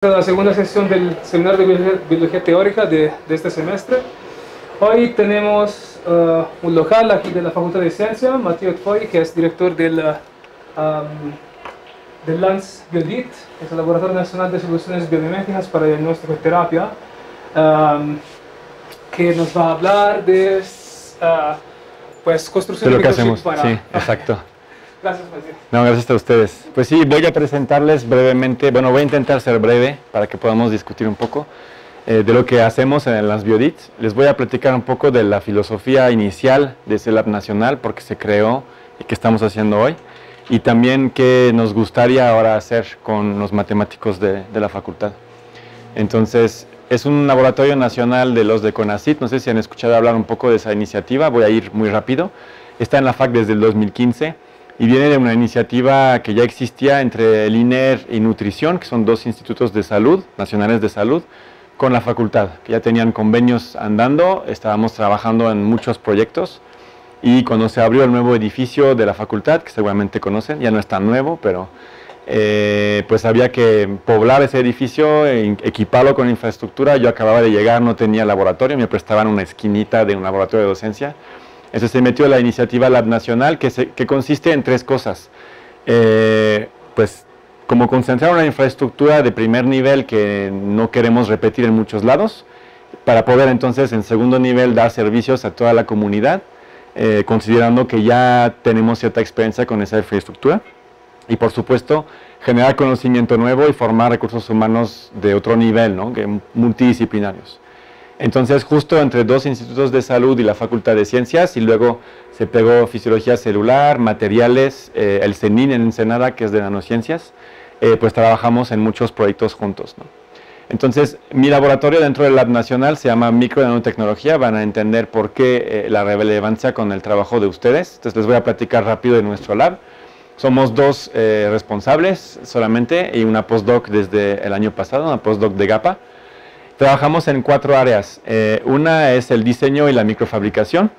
La segunda sesión del seminario de biología teórica de este semestre. Hoy tenemos un local aquí de la Facultad de Ciencia, Mathieu Foy, que es director del LANS Biodit, que es el Laboratorio Nacional de Soluciones Biomiméticas para Diagnóstico y Terapia, que nos va a hablar de pues, construcción de lo que hacemos. para... Sí, exacto. Gracias, Mathieu. No, gracias a ustedes. Pues sí, voy a presentarles brevemente, bueno, voy a intentar ser breve para que podamos discutir un poco de lo que hacemos en las Biodits. Les voy a platicar un poco de la filosofía inicial de ese lab nacional, porque se creó y qué estamos haciendo hoy, y también qué nos gustaría ahora hacer con los matemáticos de la facultad. Entonces, es un laboratorio nacional de los de CONACYT, no sé si han escuchado hablar un poco de esa iniciativa, voy a ir muy rápido. Está en la FAC desde el 2015. Y viene de una iniciativa que ya existía entre el INER y Nutrición, que son dos institutos de salud, nacionales de salud, con la facultad, que ya tenían convenios andando, estábamos trabajando en muchos proyectos, y cuando se abrió el nuevo edificio de la facultad, que seguramente conocen, ya no es tan nuevo, pero pues había que poblar ese edificio, equiparlo con infraestructura. Yo acababa de llegar, no tenía laboratorio, me prestaban una esquinita de un laboratorio de docencia. Entonces se metió la iniciativa Lab Nacional, que consiste en tres cosas. Pues como concentrar una infraestructura de primer nivel que no queremos repetir en muchos lados, para poder entonces en segundo nivel dar servicios a toda la comunidad, considerando que ya tenemos cierta experiencia con esa infraestructura. Y por supuesto, generar conocimiento nuevo y formar recursos humanos de otro nivel, ¿no? Multidisciplinarios. Entonces, justo entre dos institutos de salud y la Facultad de Ciencias, y luego se pegó fisiología celular, materiales, el CENIN en Ensenada, que es de nanociencias, pues trabajamos en muchos proyectos juntos, ¿no? Entonces, mi laboratorio dentro del Lab Nacional se llama Micro y Nanotecnología, van a entender por qué la relevancia con el trabajo de ustedes. Entonces, les voy a platicar rápido de nuestro lab. Somos dos responsables solamente y una postdoc desde el año pasado, una postdoc de GAPA. Trabajamos en 4 áreas. Una es el diseño y la microfabricación,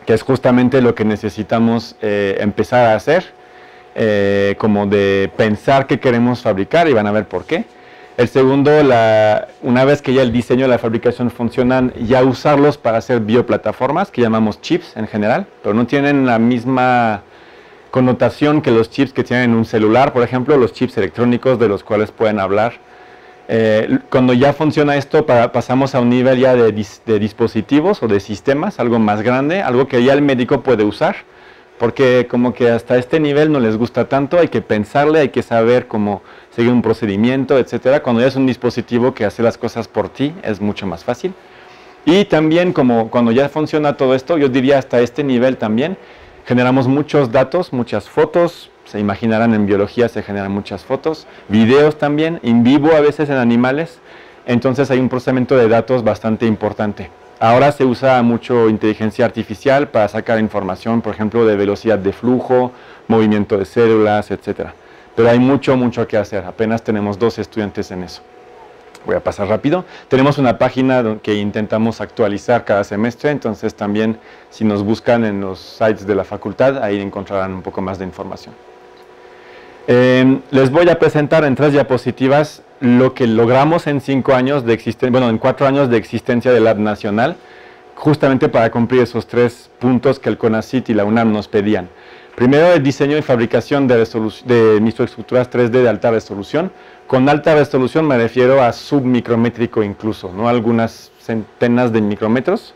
que es justamente lo que necesitamos empezar a hacer, como de pensar qué queremos fabricar, y van a ver por qué. El segundo, una vez que ya el diseño y la fabricación funcionan, ya usarlos para hacer bioplataformas, que llamamos chips en general, pero no tienen la misma connotación que los chips que tienen un celular, por ejemplo, los chips electrónicos de los cuales pueden hablar. Cuando ya funciona esto, pasamos a un nivel ya de dispositivos o de sistemas, algo más grande, algo que ya el médico puede usar, porque como que hasta este nivel no les gusta tanto, hay que pensarle, hay que saber cómo seguir un procedimiento, etcétera. Cuando ya es un dispositivo que hace las cosas por ti, es mucho más fácil. Y también como cuando ya funciona todo esto, yo diría hasta este nivel también, generamos muchos datos, muchas fotos. Se imaginarán, en biología se generan muchas fotos, videos también, in vivo a veces en animales. Entonces hay un procesamiento de datos bastante importante. Ahora se usa mucho inteligencia artificial para sacar información, por ejemplo, de velocidad de flujo, movimiento de células, etc. Pero hay mucho que hacer. Apenas tenemos 2 estudiantes en eso. Voy a pasar rápido. Tenemos una página que intentamos actualizar cada semestre, entonces también si nos buscan en los sites de la facultad, ahí encontrarán un poco más de información. Les voy a presentar en 3 diapositivas lo que logramos en 5 años de existencia, bueno, en 4 años de existencia del Lab Nacional, justamente para cumplir esos 3 puntos que el CONACYT y la UNAM nos pedían. Primero, el diseño y fabricación de microestructuras 3D de alta resolución. Con alta resolución me refiero a submicrométrico incluso, ¿no? Algunas centenas de micrómetros,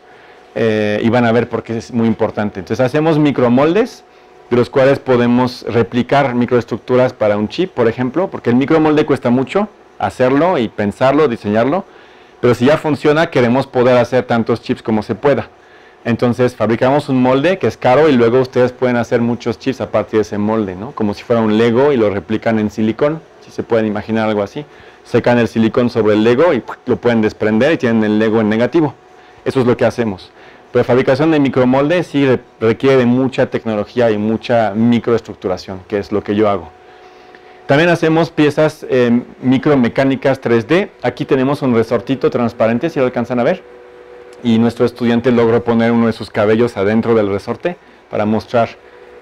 y van a ver por qué es muy importante. Entonces hacemos micromoldes, de los cuales podemos replicar microestructuras para un chip, por ejemplo, porque el micromolde cuesta mucho hacerlo y pensarlo, diseñarlo, pero si ya funciona, queremos poder hacer tantos chips como se pueda. Entonces fabricamos un molde que es caro y luego ustedes pueden hacer muchos chips a partir de ese molde, ¿no? Como si fuera un Lego, y lo replican en silicón, si se pueden imaginar algo así. Secan el silicón sobre el Lego y lo pueden desprender y tienen el Lego en negativo. Eso es lo que hacemos. Pero fabricación de micromoldes sí requiere de mucha tecnología y mucha microestructuración, que es lo que yo hago. También hacemos piezas micromecánicas 3D. Aquí tenemos un resortito transparente, si lo alcanzan a ver. Y nuestro estudiante logró poner uno de sus cabellos adentro del resorte para mostrar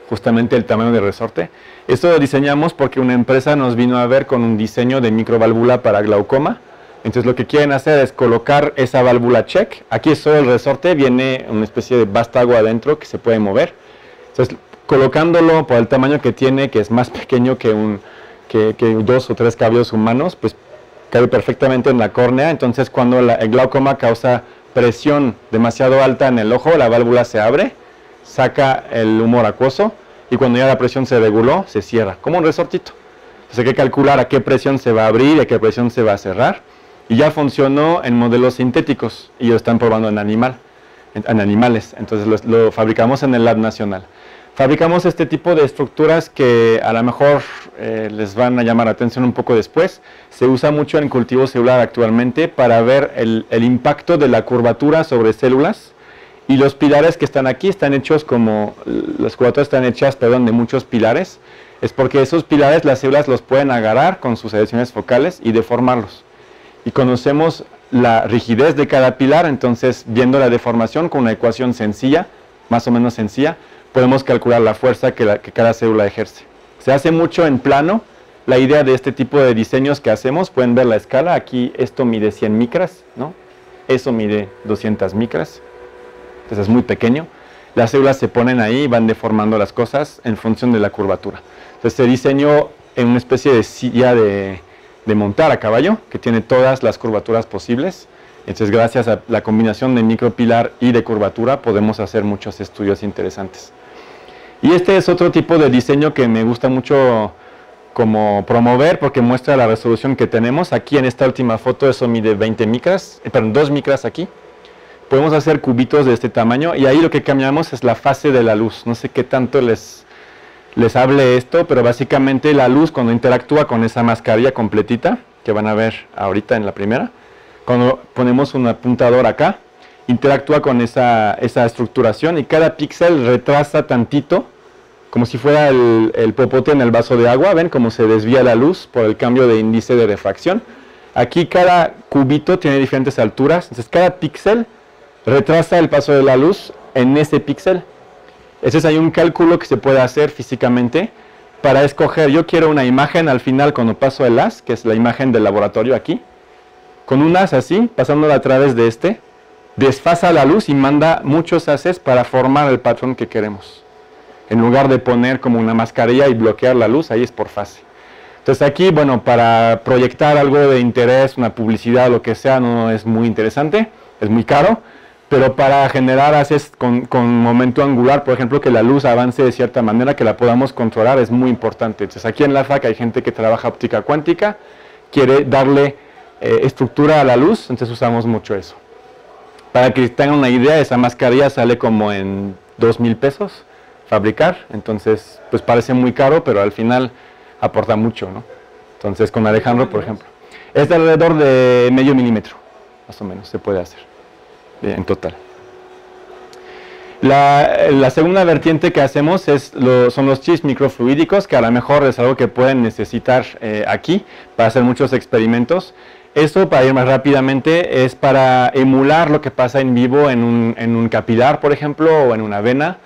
justamente el tamaño del resorte. Esto lo diseñamos porque una empresa nos vino a ver con un diseño de microválvula para glaucoma. Entonces lo que quieren hacer es colocar esa válvula check. Aquí es solo el resorte, viene una especie de vástago adentro que se puede mover. Entonces colocándolo por el tamaño que tiene, que es más pequeño que 2 o 3 cabellos humanos, pues cabe perfectamente en la córnea. Entonces cuando el glaucoma causa presión demasiado alta en el ojo, la válvula se abre, saca el humor acuoso y cuando ya la presión se reguló, se cierra, como un resortito. Entonces hay que calcular a qué presión se va a abrir y a qué presión se va a cerrar. Y ya funcionó en modelos sintéticos y lo están probando en animales. Entonces lo fabricamos en el Lab Nacional. Fabricamos este tipo de estructuras que a lo mejor les van a llamar la atención un poco después. Se usa mucho en cultivo celular actualmente para ver el impacto de la curvatura sobre células. Y los pilares que están aquí están hechos como, las curvaturas están hechas, perdón, de muchos pilares. Es porque esos pilares las células los pueden agarrar con sus adhesiones focales y deformarlos. Y conocemos la rigidez de cada pilar, entonces viendo la deformación con una ecuación sencilla, más o menos sencilla, podemos calcular la fuerza que cada célula ejerce. Se hace mucho en plano. La idea de este tipo de diseños que hacemos, pueden ver la escala, aquí esto mide 100 micras, ¿no? Eso mide 200 micras, entonces es muy pequeño. Las células se ponen ahí y van deformando las cosas en función de la curvatura. Entonces se diseñó en una especie de silla de montar a caballo, que tiene todas las curvaturas posibles. Entonces, gracias a la combinación de micropilar y de curvatura, podemos hacer muchos estudios interesantes. Y este es otro tipo de diseño que me gusta mucho como promover, porque muestra la resolución que tenemos. Aquí en esta última foto, eso mide 20 micras, perdón, 2 micras aquí. Podemos hacer cubitos de este tamaño, y ahí lo que cambiamos es la fase de la luz. No sé qué tanto les hable esto, pero básicamente la luz cuando interactúa con esa mascarilla completita, que van a ver ahorita en la primera, cuando ponemos un apuntador acá, interactúa con esa estructuración y cada píxel retrasa tantito, como si fuera el popote en el vaso de agua. ¿Ven cómo se desvía la luz por el cambio de índice de refracción? Aquí cada cubito tiene diferentes alturas, entonces cada píxel retrasa el paso de la luz en ese píxel. Entonces hay un cálculo que se puede hacer físicamente para escoger, yo quiero una imagen al final cuando paso el haz, que es la imagen del laboratorio aquí, con un haz así, pasándola a través de este, desfasa la luz y manda muchos haces para formar el patrón que queremos. En lugar de poner como una mascarilla y bloquear la luz, ahí es por fase. Entonces aquí, bueno, para proyectar algo de interés, una publicidad, lo que sea, no es muy interesante, es muy caro. Pero para generar haces con momento angular, por ejemplo, que la luz avance de cierta manera, que la podamos controlar, es muy importante. Entonces aquí en la FAC hay gente que trabaja óptica cuántica, quiere darle estructura a la luz, entonces usamos mucho eso. Para que tengan una idea, esa mascarilla sale como en 2,000 pesos fabricar, entonces pues parece muy caro, pero al final aporta mucho, ¿no? Entonces con Alejandro, por ejemplo, es de alrededor de medio milímetro, más o menos, se puede hacer. En total. La segunda vertiente que hacemos son los chips microfluídicos, que a lo mejor es algo que pueden necesitar aquí para hacer muchos experimentos. Esto, para ir más rápidamente, es para emular lo que pasa en vivo en un capilar, por ejemplo, o en una vena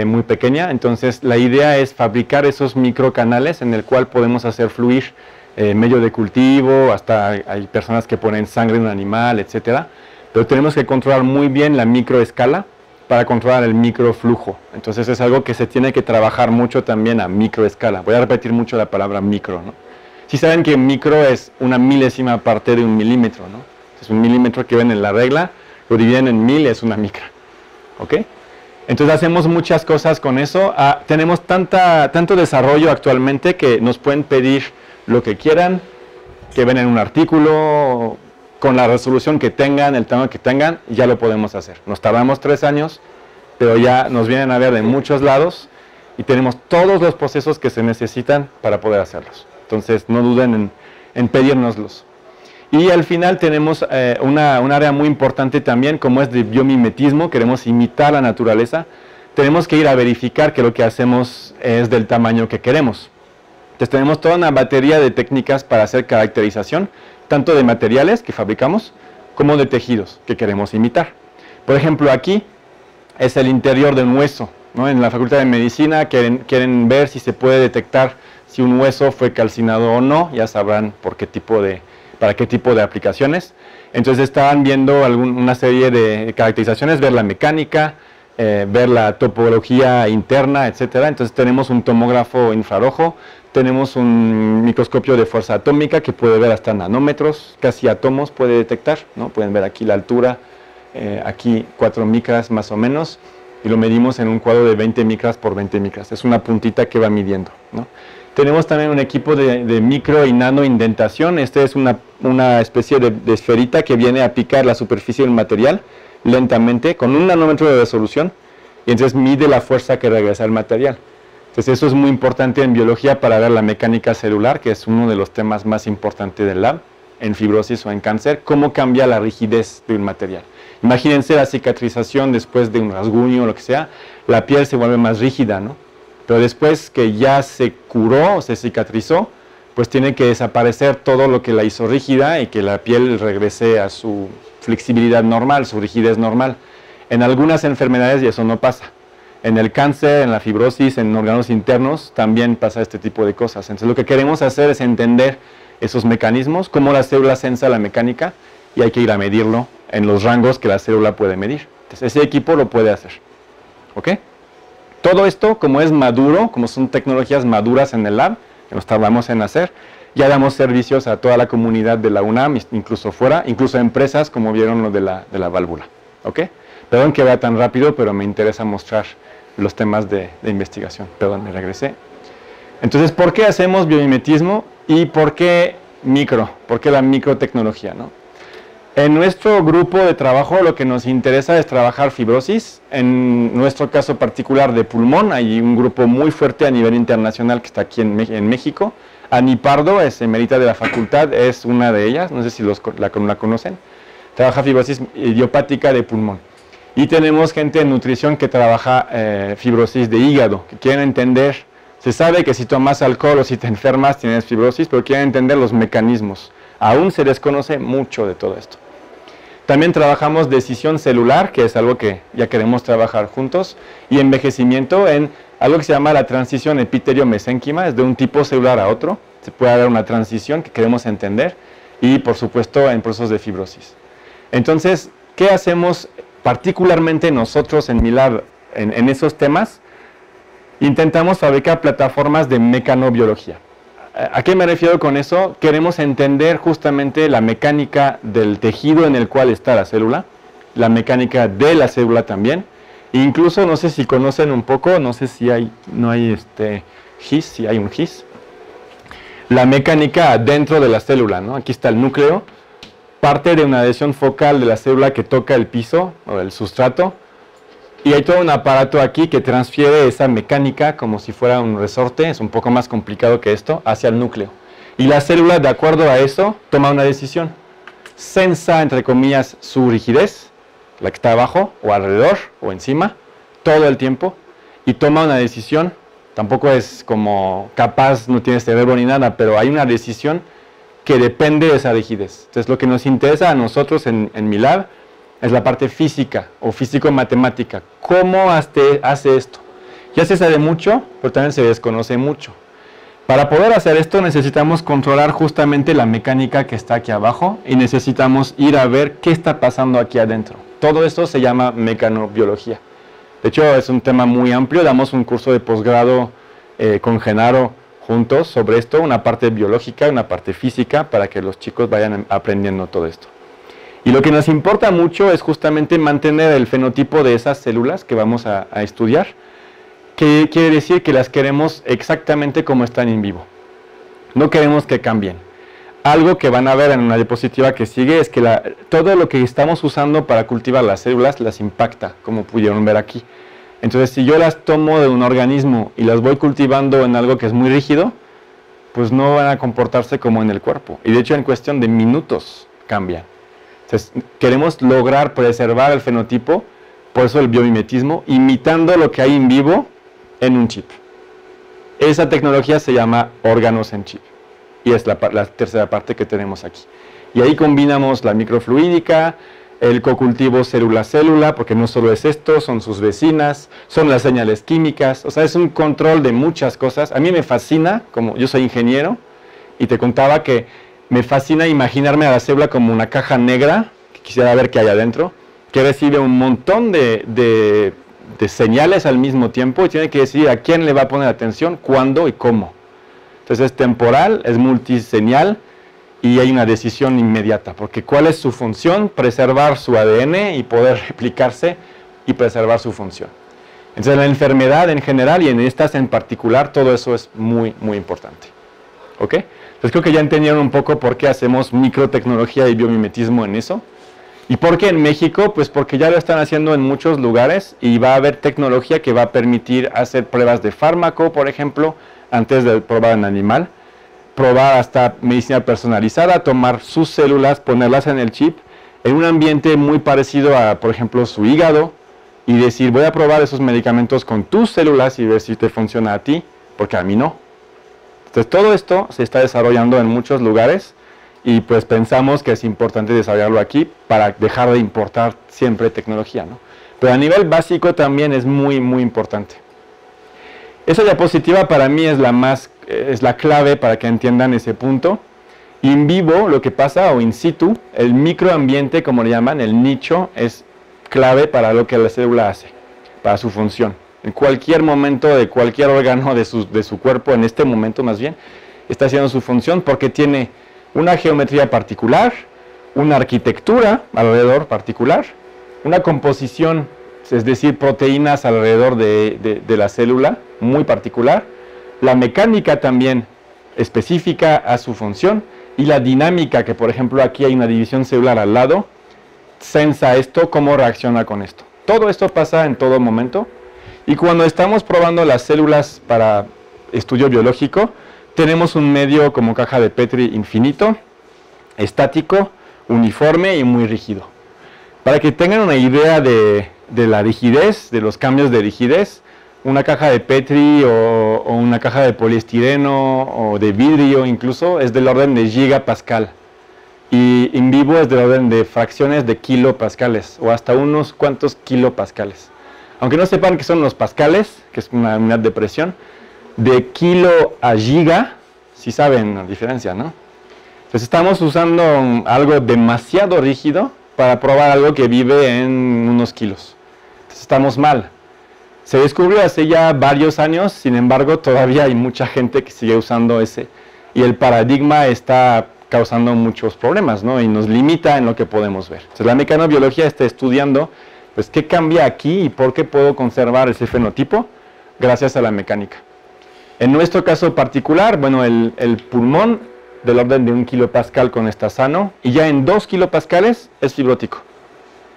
muy pequeña. Entonces la idea es fabricar esos microcanales en el cual podemos hacer fluir medio de cultivo, hasta hay personas que ponen sangre en un animal, etcétera. Pero tenemos que controlar muy bien la microescala para controlar el microflujo. Entonces es algo que se tiene que trabajar mucho también a microescala. Voy a repetir mucho la palabra micro, ¿no? Si saben que micro es una milésima parte de un milímetro, ¿no? Es un milímetro que ven en la regla, lo dividen en 1000, es una micra. ¿Ok? Entonces hacemos muchas cosas con eso. Tenemos tanto desarrollo actualmente que nos pueden pedir lo que quieran, que ven en un artículo, con la resolución que tengan, el tamaño que tengan, ya lo podemos hacer. Nos tardamos 3 años, pero ya nos vienen a ver de muchos lados y tenemos todos los procesos que se necesitan para poder hacerlos. Entonces no duden en pedírnoslos. Y al final tenemos un área muy importante también, como es de biomimetismo. Queremos imitar la naturaleza. Tenemos que ir a verificar que lo que hacemos es del tamaño que queremos. Entonces tenemos toda una batería de técnicas para hacer caracterización, tanto de materiales que fabricamos, como de tejidos que queremos imitar. Por ejemplo, aquí es el interior de un hueso. ¿no? En la Facultad de Medicina quieren ver si se puede detectar si un hueso fue calcinado o no, ya sabrán para qué tipo de aplicaciones. Entonces estaban viendo una serie de caracterizaciones, ver la mecánica, ver la topología interna, etcétera. Entonces tenemos un tomógrafo infrarrojo, tenemos un microscopio de fuerza atómica que puede ver hasta nanómetros, casi átomos puede detectar, ¿no? Pueden ver aquí la altura, aquí 4 micras más o menos, y lo medimos en un cuadro de 20 micras por 20 micras. Es una puntita que va midiendo, ¿no? Tenemos también un equipo de micro y nano indentación. Este es una especie de esferita que viene a picar la superficie del material lentamente con 1 nanómetro de resolución, y entonces mide la fuerza que regresa al material. Entonces eso es muy importante en biología para ver la mecánica celular, que es uno de los temas más importantes del lab, en fibrosis o en cáncer, cómo cambia la rigidez de un material. Imagínense la cicatrización después de un rasguño o lo que sea, la piel se vuelve más rígida, ¿no? Pero después que ya se curó o se cicatrizó, pues tiene que desaparecer todo lo que la hizo rígida y que la piel regrese a su flexibilidad normal, su rigidez normal. En algunas enfermedades eso no pasa. En el cáncer, en la fibrosis, en órganos internos, también pasa este tipo de cosas. Entonces lo que queremos hacer es entender esos mecanismos, cómo la célula sensa la mecánica, y hay que ir a medirlo en los rangos que la célula puede medir. Entonces ese equipo lo puede hacer. ¿Ok? Todo esto, como es maduro, como son tecnologías maduras en el lab, que nos tardamos en hacer, ya damos servicios a toda la comunidad de la UNAM, incluso fuera, incluso a empresas, como vieron lo de la válvula. ¿Ok? Perdón que vaya tan rápido, pero me interesa mostrar los temas de investigación. Perdón, me regresé. Entonces, ¿por qué hacemos biomimetismo y por qué micro? ¿Por qué la microtecnología, no? En nuestro grupo de trabajo lo que nos interesa es trabajar fibrosis. En nuestro caso particular de pulmón, hay un grupo muy fuerte a nivel internacional que está aquí en México. Ani Pardo, es emerita de la facultad, es una de ellas, no sé si la conocen. Trabaja fibrosis idiopática de pulmón. Y tenemos gente en nutrición que trabaja fibrosis de hígado, que quieren entender, se sabe que si tomas alcohol o si te enfermas tienes fibrosis, pero quieren entender los mecanismos. Aún se desconoce mucho de todo esto. También trabajamos decisión celular, que es algo que ya queremos trabajar juntos, y envejecimiento en algo que se llama la transición epitelio-mesénquima, es de un tipo celular a otro, se puede dar una transición que queremos entender, y por supuesto en procesos de fibrosis. Entonces, ¿qué hacemos particularmente nosotros en mi lab en esos temas? Intentamos fabricar plataformas de mecanobiología. ¿A qué me refiero con eso? Queremos entender justamente la mecánica del tejido en el cual está la célula, la mecánica de la célula también, e incluso, no sé si conocen un poco, no sé si no hay GIS, si hay un GIS, la mecánica dentro de la célula, ¿no? Aquí está el núcleo, parte de una adhesión focal de la célula que toca el piso o el sustrato, y hay todo un aparato aquí que transfiere esa mecánica como si fuera un resorte, es un poco más complicado que esto, hacia el núcleo. Y la célula, de acuerdo a eso, toma una decisión. Sensa, entre comillas, su rigidez, la que está abajo, o alrededor, o encima, todo el tiempo, y toma una decisión. Tampoco es como capaz, no tiene cerebro ni nada, pero hay una decisión que depende de esa rigidez. Entonces, lo que nos interesa a nosotros en mi lab es la parte física o físico-matemática. ¿Cómo hace esto? Ya se sabe mucho, pero también se desconoce mucho. Para poder hacer esto necesitamos controlar justamente la mecánica que está aquí abajo y necesitamos ir a ver qué está pasando aquí adentro. Todo esto se llama mecanobiología. De hecho, es un tema muy amplio. Damos un curso de posgrado con Genaro juntos sobre esto, una parte biológica y una parte física, para que los chicos vayan aprendiendo todo esto. Y lo que nos importa mucho es justamente mantener el fenotipo de esas células que vamos a estudiar, que quiere decir que las queremos exactamente como están en vivo. No queremos que cambien. Algo que van a ver en una diapositiva que sigue es que todo lo que estamos usando para cultivar las células las impacta, como pudieron ver aquí. Entonces, si yo las tomo de un organismo y las voy cultivando en algo que es muy rígido, pues no van a comportarse como en el cuerpo. Y de hecho, en cuestión de minutos cambian. Entonces, queremos lograr preservar el fenotipo, por eso el biomimetismo, imitando lo que hay en vivo en un chip. Esa tecnología se llama órganos en chip, y es la tercera parte que tenemos aquí. Y ahí combinamos la microfluídica, el cocultivo célula-célula, porque no solo es esto, son sus vecinas, son las señales químicas, o sea, es un control de muchas cosas. A mí me fascina, como yo soy ingeniero, y te contaba que me fascina imaginarme a la célula como una caja negra, que quisiera ver qué hay adentro, que recibe un montón de señales al mismo tiempo y tiene que decidir a quién le va a poner atención, cuándo y cómo. Entonces es temporal, es multiseñal y hay una decisión inmediata, porque ¿cuál es su función? Preservar su ADN y poder replicarse y preservar su función. Entonces la enfermedad en general y en estas en particular, todo eso es muy, muy importante. ¿Ok? Entonces creo que ya entendieron un poco por qué hacemos microtecnología y biomimetismo en eso. ¿Y por qué en México? Pues porque ya lo están haciendo en muchos lugares y va a haber tecnología que va a permitir hacer pruebas de fármaco, por ejemplo, antes de probar en animal, probar hasta medicina personalizada, tomar sus células, ponerlas en el chip, en un ambiente muy parecido a, por ejemplo, su hígado, y decir, voy a probar esos medicamentos con tus células y ver si te funciona a ti, porque a mí no. Entonces todo esto se está desarrollando en muchos lugares, y pues pensamos que es importante desarrollarlo aquí para dejar de importar siempre tecnología, ¿no? Pero a nivel básico también es muy, muy importante. Esa diapositiva para mí es la clave para que entiendan ese punto. In vivo, lo que pasa, o in situ, el microambiente, como le llaman, el nicho, es clave para lo que la célula hace, para su función. En cualquier momento de cualquier órgano de su cuerpo, en este momento más bien, está haciendo su función porque tiene una geometría particular, una arquitectura alrededor particular, una composición, es decir, proteínas alrededor de la célula muy particular, la mecánica también específica a su función y la dinámica, que por ejemplo aquí hay una división celular al lado, sensa esto, cómo reacciona con esto. Todo esto pasa en todo momento y cuando estamos probando las células para estudio biológico, tenemos un medio como caja de Petri infinito, estático, uniforme y muy rígido. Para que tengan una idea de la rigidez, de los cambios de rigidez, una caja de Petri o una caja de poliestireno o de vidrio incluso es del orden de gigapascal. Y in vivo es del orden de fracciones de kilopascales o hasta unos cuantos kilopascales. Aunque no sepan qué son los pascales, que es una unidad de presión, de kilo a giga, si saben la diferencia, ¿no? Entonces estamos usando algo demasiado rígido para probar algo que vive en unos kilos. Entonces estamos mal. Se descubrió hace ya varios años, sin embargo todavía hay mucha gente que sigue usando ese. Y el paradigma está causando muchos problemas, ¿no? Y nos limita en lo que podemos ver. Entonces la mecanobiología está estudiando, pues, qué cambia aquí y por qué puedo conservar ese fenotipo gracias a la mecánica. En nuestro caso particular, bueno, el pulmón del orden de 1 kilopascal con está sano y ya en 2 kilopascales es fibrótico.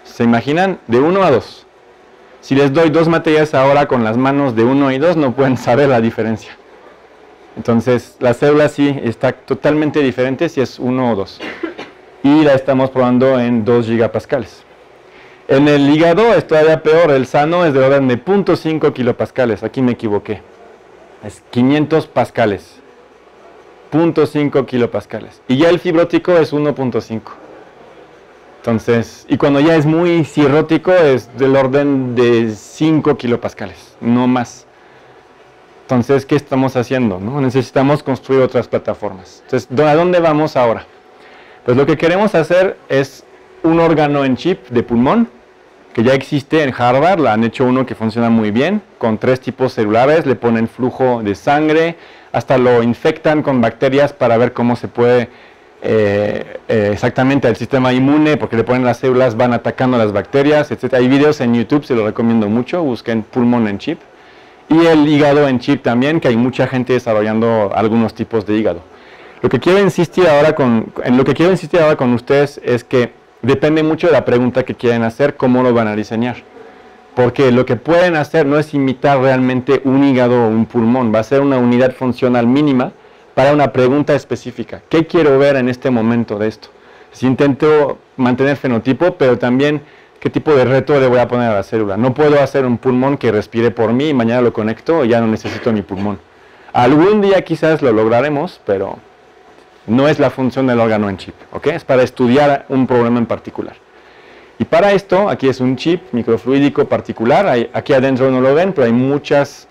¿Se imaginan? De 1 a 2. Si les doy 2 materias ahora con las manos de 1 y 2 no pueden saber la diferencia. Entonces la célula sí está totalmente diferente si es 1 o 2. Y la estamos probando en 2 gigapascales. En el hígado es todavía peor, el sano es de orden de 0.5 kilopascales, aquí me equivoqué. Es 500 pascales, 0.5 kilopascales. Y ya el fibrótico es 1.5. Entonces, y cuando ya es muy cirrótico es del orden de 5 kilopascales, no más. Entonces, ¿qué estamos haciendo? ¿No? Necesitamos construir otras plataformas. Entonces, ¿a dónde vamos ahora? Pues lo que queremos hacer es un órgano en chip de pulmón, que ya existe en Harvard, han hecho uno que funciona muy bien, con 3 tipos celulares, le ponen flujo de sangre, hasta lo infectan con bacterias para ver cómo se puede exactamente el sistema inmune, porque le ponen las células, van atacando las bacterias, etc. Hay videos en YouTube, se los recomiendo mucho, busquen pulmón en chip. Y el hígado en chip también, que hay mucha gente desarrollando algunos tipos de hígado. Lo que quiero insistir ahora con ustedes es que depende mucho de la pregunta que quieren hacer, cómo lo van a diseñar. Porque lo que pueden hacer no es imitar realmente un hígado o un pulmón, va a ser una unidad funcional mínima para una pregunta específica. ¿Qué quiero ver en este momento de esto? Si intento mantener fenotipo, pero también qué tipo de reto le voy a poner a la célula. No puedo hacer un pulmón que respire por mí y mañana lo conecto y ya no necesito mi pulmón. Algún día quizás lo lograremos, pero no es la función del órgano en chip, ¿ok? Es para estudiar un problema en particular. Y para esto, aquí es un chip microfluídico particular, aquí adentro no lo ven, pero hay muchas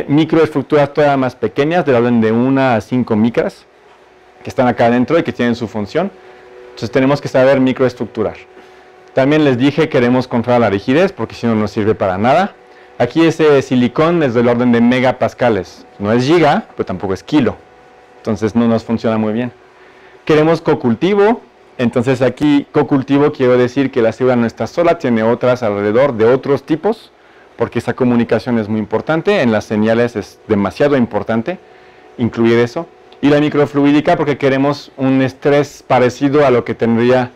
microestructuras todavía más pequeñas, del orden de 1 a 5 micras, que están acá adentro y que tienen su función. Entonces tenemos que saber microestructurar. También les dije que queremos controlar la rigidez, porque si no, no sirve para nada. Aquí ese silicón es del orden de megapascales. No es giga, pero tampoco es kilo. Entonces no nos funciona muy bien. Queremos cocultivo. Entonces aquí cocultivo quiero decir que la célula no está sola, tiene otras alrededor de otros tipos, porque esa comunicación es muy importante. En las señales es demasiado importante incluir eso. Y la microfluídica porque queremos un estrés parecido a lo que tendría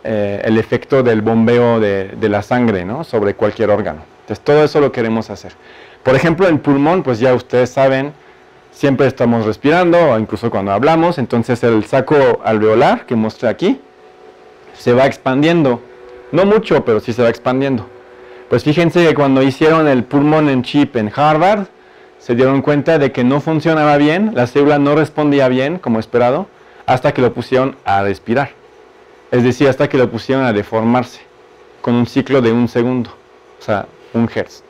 el efecto del bombeo de la sangre, ¿no?, sobre cualquier órgano. Entonces todo eso lo queremos hacer. Por ejemplo, en pulmón, pues ya ustedes saben, siempre estamos respirando, o incluso cuando hablamos, entonces el saco alveolar que mostré aquí se va expandiendo. No mucho, pero sí se va expandiendo. Pues fíjense que cuando hicieron el pulmón en chip en Harvard, se dieron cuenta de que no funcionaba bien, la célula no respondía bien, como esperado, hasta que lo pusieron a respirar. Es decir, hasta que lo pusieron a deformarse, con un ciclo de 1 segundo, o sea, 1 Hz.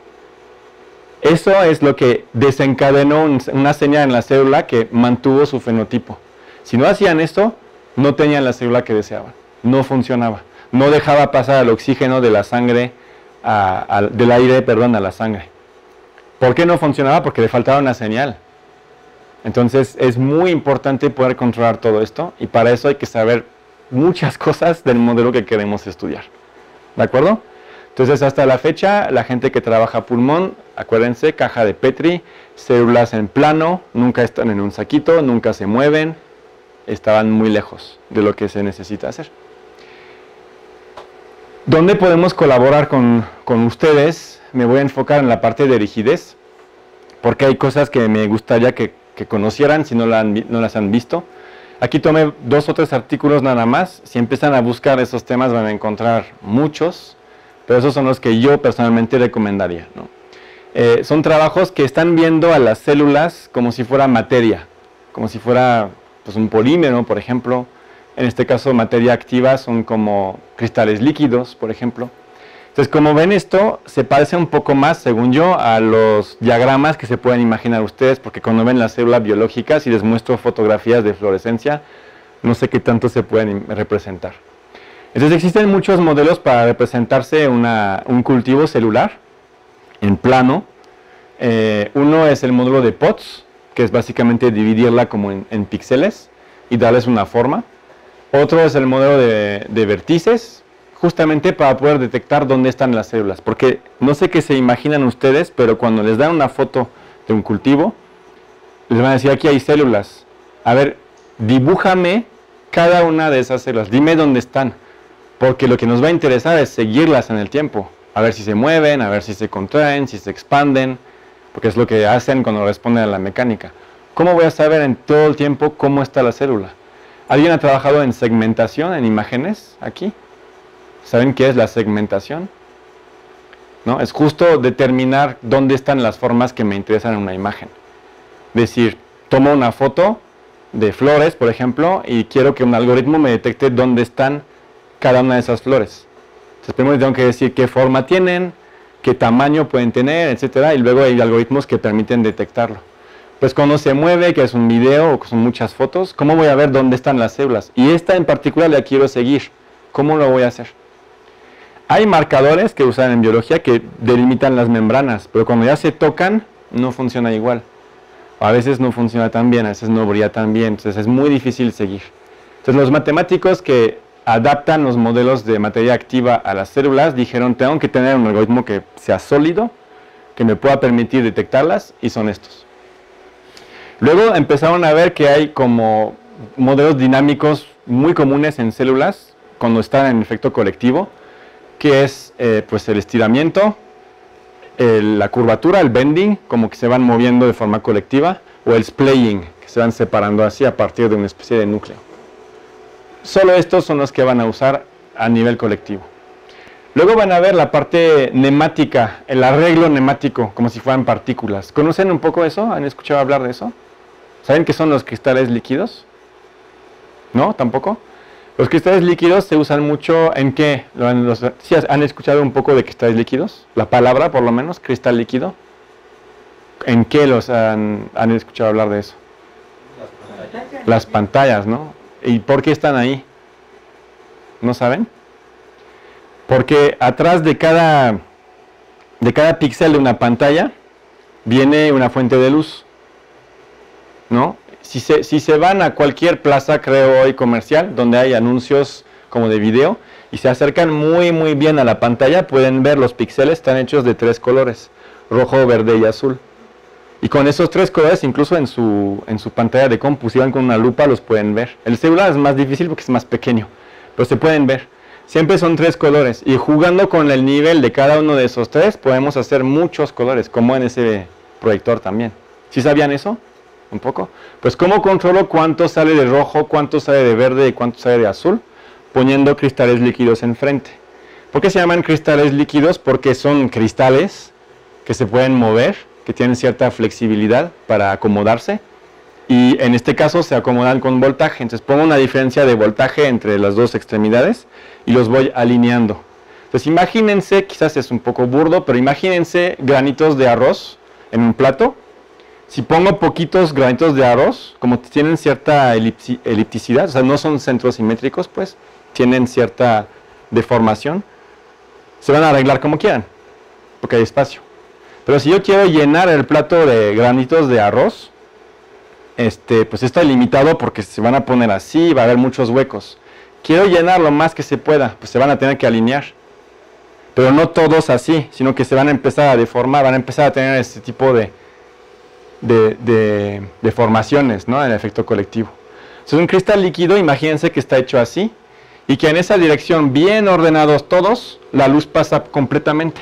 Eso es lo que desencadenó una señal en la célula que mantuvo su fenotipo. Si no hacían esto, no tenían la célula que deseaban, no funcionaba, no dejaba pasar el oxígeno de la sangre, del aire, perdón, a la sangre. ¿Por qué no funcionaba? Porque le faltaba una señal. Entonces es muy importante poder controlar todo esto y para eso hay que saber muchas cosas del modelo que queremos estudiar. ¿De acuerdo? Entonces hasta la fecha la gente que trabaja pulmón, acuérdense, caja de Petri, células en plano, nunca están en un saquito, nunca se mueven, estaban muy lejos de lo que se necesita hacer. ¿Dónde podemos colaborar con ustedes? Me voy a enfocar en la parte de rigidez, porque hay cosas que me gustaría que conocieran si no las han visto. Aquí tomé 2 o 3 artículos nada más. Si empiezan a buscar esos temas van a encontrar muchos, pero esos son los que yo personalmente recomendaría, ¿no? Son trabajos que están viendo a las células como si fuera materia, como si fuera pues, un polímero, por ejemplo. En este caso, materia activa son como cristales líquidos, por ejemplo. Entonces, como ven, esto se parece un poco más, según yo, a los diagramas que se pueden imaginar ustedes, porque cuando ven las células biológicas y les muestro fotografías de fluorescencia, no sé qué tanto se pueden representar. Entonces, existen muchos modelos para representarse un cultivo celular en plano. Uno es el módulo de Potts, que es básicamente dividirla como en píxeles y darles una forma. Otro es el modelo de vértices, justamente para poder detectar dónde están las células, porque no sé qué se imaginan ustedes, pero cuando les dan una foto de un cultivo, les van a decir, aquí hay células, a ver, dibújame cada una de esas células, dime dónde están, porque lo que nos va a interesar es seguirlas en el tiempo, a ver si se mueven, a ver si se contraen, si se expanden, porque es lo que hacen cuando responden a la mecánica. ¿Cómo voy a saber en todo el tiempo cómo está la célula? ¿Alguien ha trabajado en segmentación, en imágenes, aquí? ¿Saben qué es la segmentación? ¿No? Es justo determinar dónde están las formas que me interesan en una imagen. Es decir, tomo una foto de flores, por ejemplo, y quiero que un algoritmo me detecte dónde están cada una de esas flores. Entonces, primero tengo que decir qué forma tienen, qué tamaño pueden tener, etcétera, y luego hay algoritmos que permiten detectarlo. Pues cuando se mueve, que es un video o que son muchas fotos, ¿cómo voy a ver dónde están las células? Y esta en particular la quiero seguir. ¿Cómo lo voy a hacer? Hay marcadores que usan en biología que delimitan las membranas, pero cuando ya se tocan, no funciona igual. A veces no funciona tan bien, a veces no brilla tan bien, entonces es muy difícil seguir. Entonces los matemáticos que adaptan los modelos de materia activa a las células dijeron, tengo que tener un algoritmo que sea sólido, que me pueda permitir detectarlas, y son estos. Luego empezaron a ver que hay como modelos dinámicos muy comunes en células cuando están en efecto colectivo, que es pues el estiramiento, la curvatura, el bending, como que se van moviendo de forma colectiva, o el splaying, que se van separando así a partir de una especie de núcleo. Solo estos son los que van a usar a nivel colectivo. Luego van a ver la parte nemática, el arreglo nemático, como si fueran partículas. ¿Conocen un poco eso? ¿Han escuchado hablar de eso? ¿Saben qué son los cristales líquidos? ¿No? ¿Tampoco? Los cristales líquidos se usan mucho ¿en qué? ¿Sí han escuchado un poco de cristales líquidos? La palabra, por lo menos, cristal líquido. ¿En qué los han escuchado hablar de eso? Las pantallas, ¿no? ¿Y por qué están ahí? ¿No saben? Porque atrás de cada píxel de una pantalla viene una fuente de luz, ¿no? Si se van a cualquier plaza, creo hoy comercial, donde hay anuncios como de video, y se acercan muy muy bien a la pantalla, pueden ver los píxeles están hechos de 3 colores, rojo, verde y azul. Y con esos 3 colores, incluso en su pantalla de compu, si van con una lupa, los pueden ver. El celular es más difícil porque es más pequeño, pero se pueden ver. Siempre son 3 colores, y jugando con el nivel de cada uno de esos 3, podemos hacer muchos colores, como en ese proyector también. ¿Sí sabían eso? ¿Un poco? Pues ¿cómo controlo cuánto sale de rojo, cuánto sale de verde y cuánto sale de azul? Poniendo cristales líquidos enfrente. ¿Por qué se llaman cristales líquidos? Porque son cristales que se pueden mover, que tienen cierta flexibilidad para acomodarse, y en este caso se acomodan con voltaje. Entonces pongo una diferencia de voltaje entre las dos extremidades y los voy alineando. Entonces imagínense, quizás es un poco burdo, pero imagínense granitos de arroz en un plato. Si pongo poquitos granitos de arroz, como tienen cierta elipticidad, o sea, no son centros simétricos, pues, tienen cierta deformación, se van a arreglar como quieran, porque hay espacio. Pero si yo quiero llenar el plato de granitos de arroz, pues está limitado porque se van a poner así, va a haber muchos huecos. Quiero llenar lo más que se pueda, pues se van a tener que alinear. Pero no todos así, sino que se van a empezar a deformar, van a empezar a tener este tipo de deformaciones, ¿no? En el efecto colectivo. Entonces un cristal líquido, imagínense que está hecho así, y que en esa dirección, bien ordenados todos, la luz pasa completamente.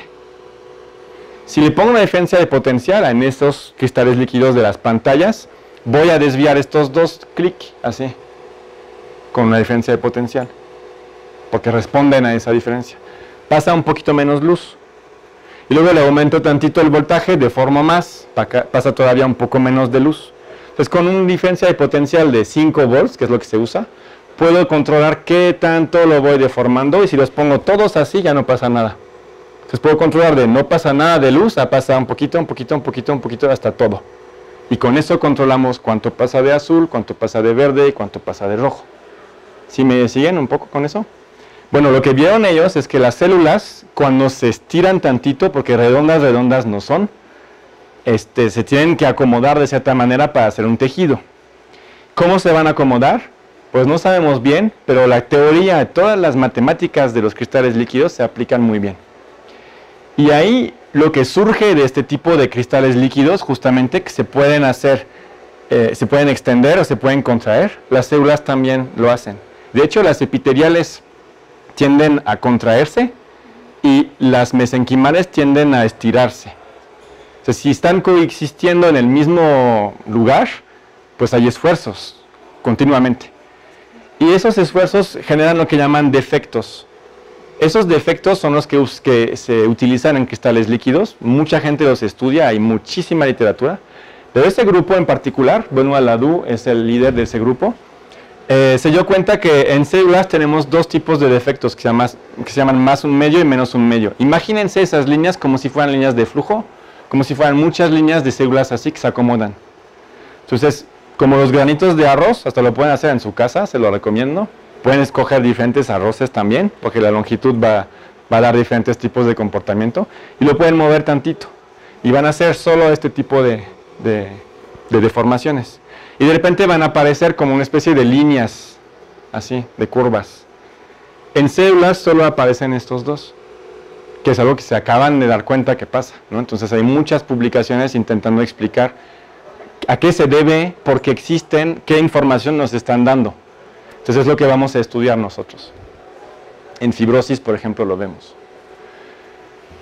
Si le pongo una diferencia de potencial en estos cristales líquidos de las pantallas, voy a desviar estos dos clics, así, con una diferencia de potencial, porque responden a esa diferencia. Pasa un poquito menos luz. Y luego le aumento tantito el voltaje, deformo más, pasa todavía un poco menos de luz. Entonces con una diferencia de potencial de 5 volts, que es lo que se usa, puedo controlar qué tanto lo voy deformando, y si los pongo todos así ya no pasa nada. Entonces puedo controlar de no pasa nada de luz a pasa un poquito, un poquito, un poquito, un poquito, hasta todo. Y con eso controlamos cuánto pasa de azul, cuánto pasa de verde y cuánto pasa de rojo. ¿Sí me siguen un poco con eso? Bueno, lo que vieron ellos es que las células, cuando se estiran tantito, porque redondas no son, se tienen que acomodar de cierta manera para hacer un tejido. ¿Cómo se van a acomodar? Pues no sabemos bien, pero la teoría de todas las matemáticas de los cristales líquidos se aplican muy bien. Y ahí lo que surge de este tipo de cristales líquidos, justamente que se pueden hacer, se pueden extender o se pueden contraer, las células también lo hacen. De hecho, las epiteliales tienden a contraerse y las mesenquimales tienden a estirarse. O sea, si están coexistiendo en el mismo lugar, pues hay esfuerzos continuamente. Y esos esfuerzos generan lo que llaman defectos. Esos defectos son los que se utilizan en cristales líquidos. Mucha gente los estudia, hay muchísima literatura. Pero este grupo en particular, Benoît Ladoux es el líder de ese grupo, se dio cuenta que en células tenemos dos tipos de defectos que se llaman más un medio y menos un medio. Imagínense esas líneas como si fueran líneas de flujo, como si fueran muchas líneas de células así que se acomodan. Entonces, como los granitos de arroz, hasta lo pueden hacer en su casa, se lo recomiendo. Pueden escoger diferentes arroces también, porque la longitud va a dar diferentes tipos de comportamiento. Y lo pueden mover tantito. Y van a hacer solo este tipo de deformaciones. Y de repente van a aparecer como una especie de líneas, así, de curvas. En células solo aparecen estos dos, que es algo que se acaban de dar cuenta que pasa, ¿no? Entonces hay muchas publicaciones intentando explicar a qué se debe, por qué existen, qué información nos están dando. Entonces es lo que vamos a estudiar nosotros. En fibrosis, por ejemplo, lo vemos.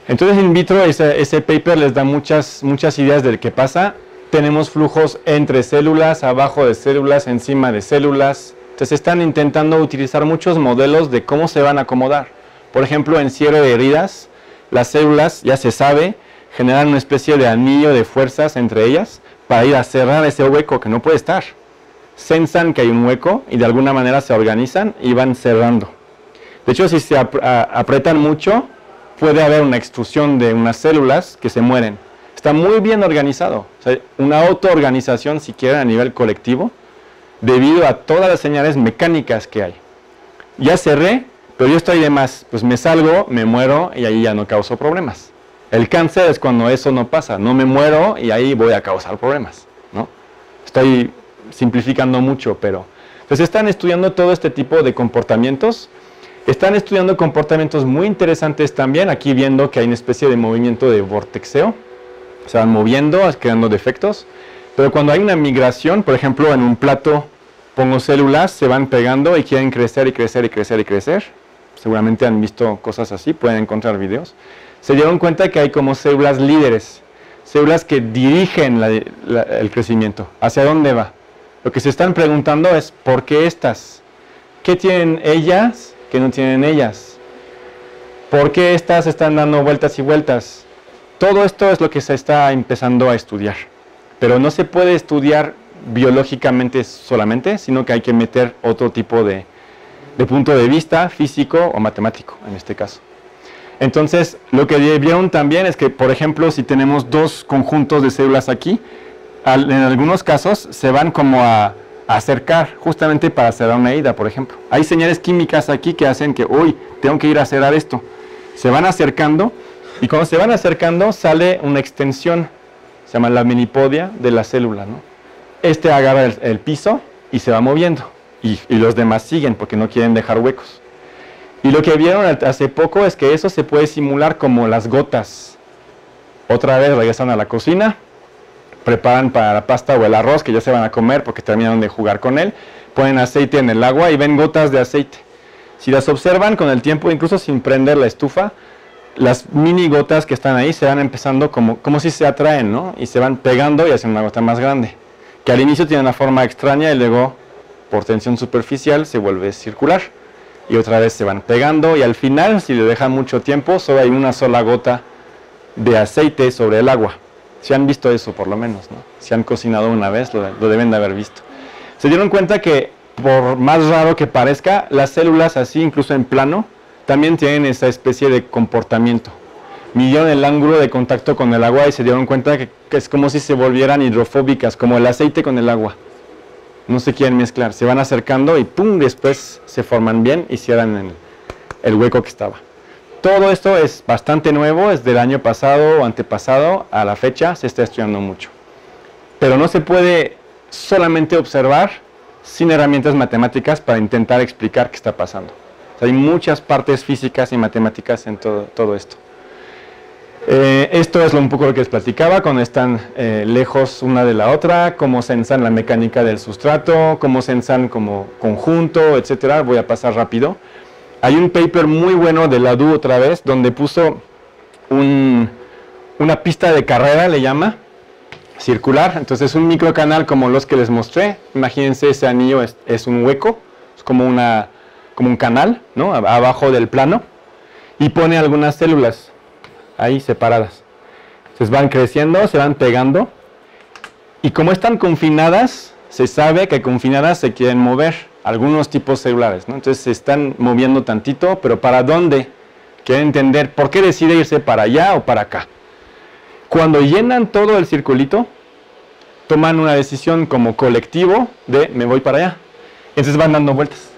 Entonces in vitro, ese paper les da muchas ideas de qué pasa. Tenemos flujos entre células, abajo de células, encima de células. Entonces están intentando utilizar muchos modelos de cómo se van a acomodar. Por ejemplo, en cierre de heridas, las células, ya se sabe, generan una especie de anillo de fuerzas entre ellas para ir a cerrar ese hueco que no puede estar. sensan que hay un hueco y de alguna manera se organizan y van cerrando. De hecho, si se aprietan mucho, puede haber una extrusión de unas células que se mueren. Está muy bien organizado, o sea, una autoorganización, si quieren, a nivel colectivo, debido a todas las señales mecánicas que hay. Ya cerré, pero yo estoy de más, pues me salgo, me muero y ahí ya no causo problemas. El cáncer es cuando eso no pasa, no me muero y ahí voy a causar problemas, ¿no? Estoy simplificando mucho, pero... Entonces están estudiando todo este tipo de comportamientos. Están estudiando comportamientos muy interesantes también, aquí viendo que hay una especie de movimiento de vortexeo. Se van moviendo, creando defectos. Pero cuando hay una migración, por ejemplo, en un plato pongo células, se van pegando y quieren crecer y crecer y crecer y crecer. Seguramente han visto cosas así, pueden encontrar videos. Se dieron cuenta que hay como células líderes, células que dirigen el crecimiento. ¿Hacia dónde va? Lo que se están preguntando es, ¿por qué estas? ¿Qué tienen ellas que no tienen ellas? ¿Por qué estas están dando vueltas y vueltas? Todo esto es lo que se está empezando a estudiar. Pero no se puede estudiar biológicamente solamente, sino que hay que meter otro tipo de punto de vista físico o matemático, en este caso. Entonces, lo que vieron también es que, por ejemplo, si tenemos dos conjuntos de células aquí, en algunos casos se van como a acercar, justamente para cerrar una herida, por ejemplo. Hay señales químicas aquí que hacen que, uy, tengo que ir a cerrar esto. Se van acercando, y cuando se van acercando sale una extensión, se llama la minipodia de la célula, ¿no? Este agarra el piso y se va moviendo, y los demás siguen porque no quieren dejar huecos. Y lo que vieron hace poco es que eso se puede simular como las gotas. Otra vez regresan a la cocina, preparan para la pasta o el arroz que ya se van a comer porque terminaron de jugar con él, ponen aceite en el agua y ven gotas de aceite. Si las observan con el tiempo, incluso sin prender la estufa, las mini gotas que están ahí se van empezando como si se atraen, ¿no? Y se van pegando y hacen una gota más grande, que al inicio tiene una forma extraña y luego, por tensión superficial, se vuelve circular. Y otra vez se van pegando y al final, si le dejan mucho tiempo, solo hay una sola gota de aceite sobre el agua. Si han visto eso por lo menos, ¿no? Si han cocinado una vez, lo deben de haber visto. Se dieron cuenta que, por más raro que parezca, las células así, incluso en plano, también tienen esa especie de comportamiento. Midieron el ángulo de contacto con el agua y se dieron cuenta que es como si se volvieran hidrofóbicas, como el aceite con el agua. No se quieren mezclar, se van acercando y ¡pum! Después se forman bien y cierran el hueco que estaba. Todo esto es bastante nuevo, es del año pasado o antepasado, a la fecha se está estudiando mucho. Pero no se puede solamente observar sin herramientas matemáticas para intentar explicar qué está pasando. O sea, hay muchas partes físicas y matemáticas en todo esto. Esto es un poco lo que les platicaba, cuando están lejos una de la otra, cómo sensan la mecánica del sustrato, cómo sensan como conjunto, etcétera. Voy a pasar rápido. Hay un paper muy bueno de Ladou otra vez, donde puso una pista de carrera, le llama, circular. Entonces un microcanal como los que les mostré. Imagínense, ese anillo es un hueco, es como un canal, ¿no? Abajo del plano, y pone algunas células ahí separadas. Entonces van creciendo, se van pegando, y como están confinadas, se sabe que confinadas se quieren mover algunos tipos celulares, ¿no? Entonces se están moviendo tantito, pero ¿para dónde? Quieren entender por qué decide irse para allá o para acá. Cuando llenan todo el circulito, toman una decisión como colectivo de me voy para allá. Entonces van dando vueltas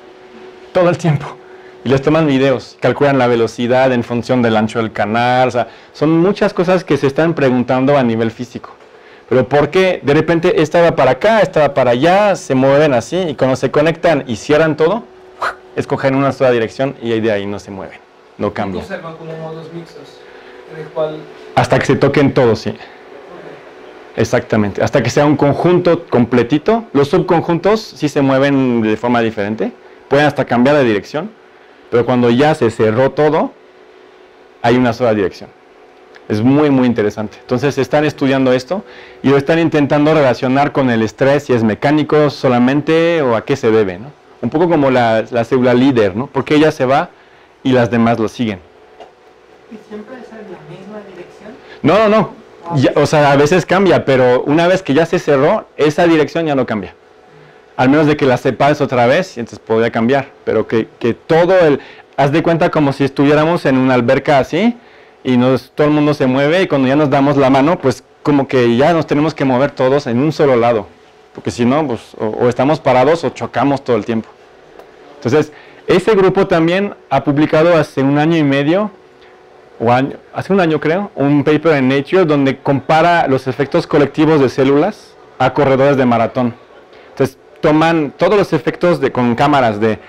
todo el tiempo. Y les toman videos, calculan la velocidad en función del ancho del canal. O sea, son muchas cosas que se están preguntando a nivel físico. Pero ¿por qué de repente esta va para acá, esta va para allá, se mueven así? Y cuando se conectan y cierran todo, escogen una sola dirección y de ahí no se mueven, no cambian. Observan como modos mixtos, en el cual... Hasta que se toquen todos, sí. Okay. Exactamente, hasta que sea un conjunto completito. Los subconjuntos sí se mueven de forma diferente, pueden hasta cambiar de dirección. Pero cuando ya se cerró todo, hay una sola dirección. Es muy, muy interesante. Entonces están estudiando esto y lo están intentando relacionar con el estrés, si es mecánico solamente o a qué se debe, ¿no? Un poco como la célula líder, ¿no? Porque ella se va y las demás lo siguen. ¿Y siempre es en la misma dirección? No, no, no. Ya, o sea, a veces cambia, pero una vez que ya se cerró, esa dirección ya no cambia. al menos de que la separes otra vez, y entonces podría cambiar, pero que haz de cuenta como si estuviéramos en una alberca así, y todo el mundo se mueve, y cuando ya nos damos la mano, pues como que ya nos tenemos que mover todos en un solo lado, porque si no, pues o estamos parados o chocamos todo el tiempo. Entonces, ese grupo también ha publicado hace un año y medio, hace un año creo, un paper en Nature donde compara los efectos colectivos de células a corredores de maratón. Entonces, toman todos los efectos con cámaras de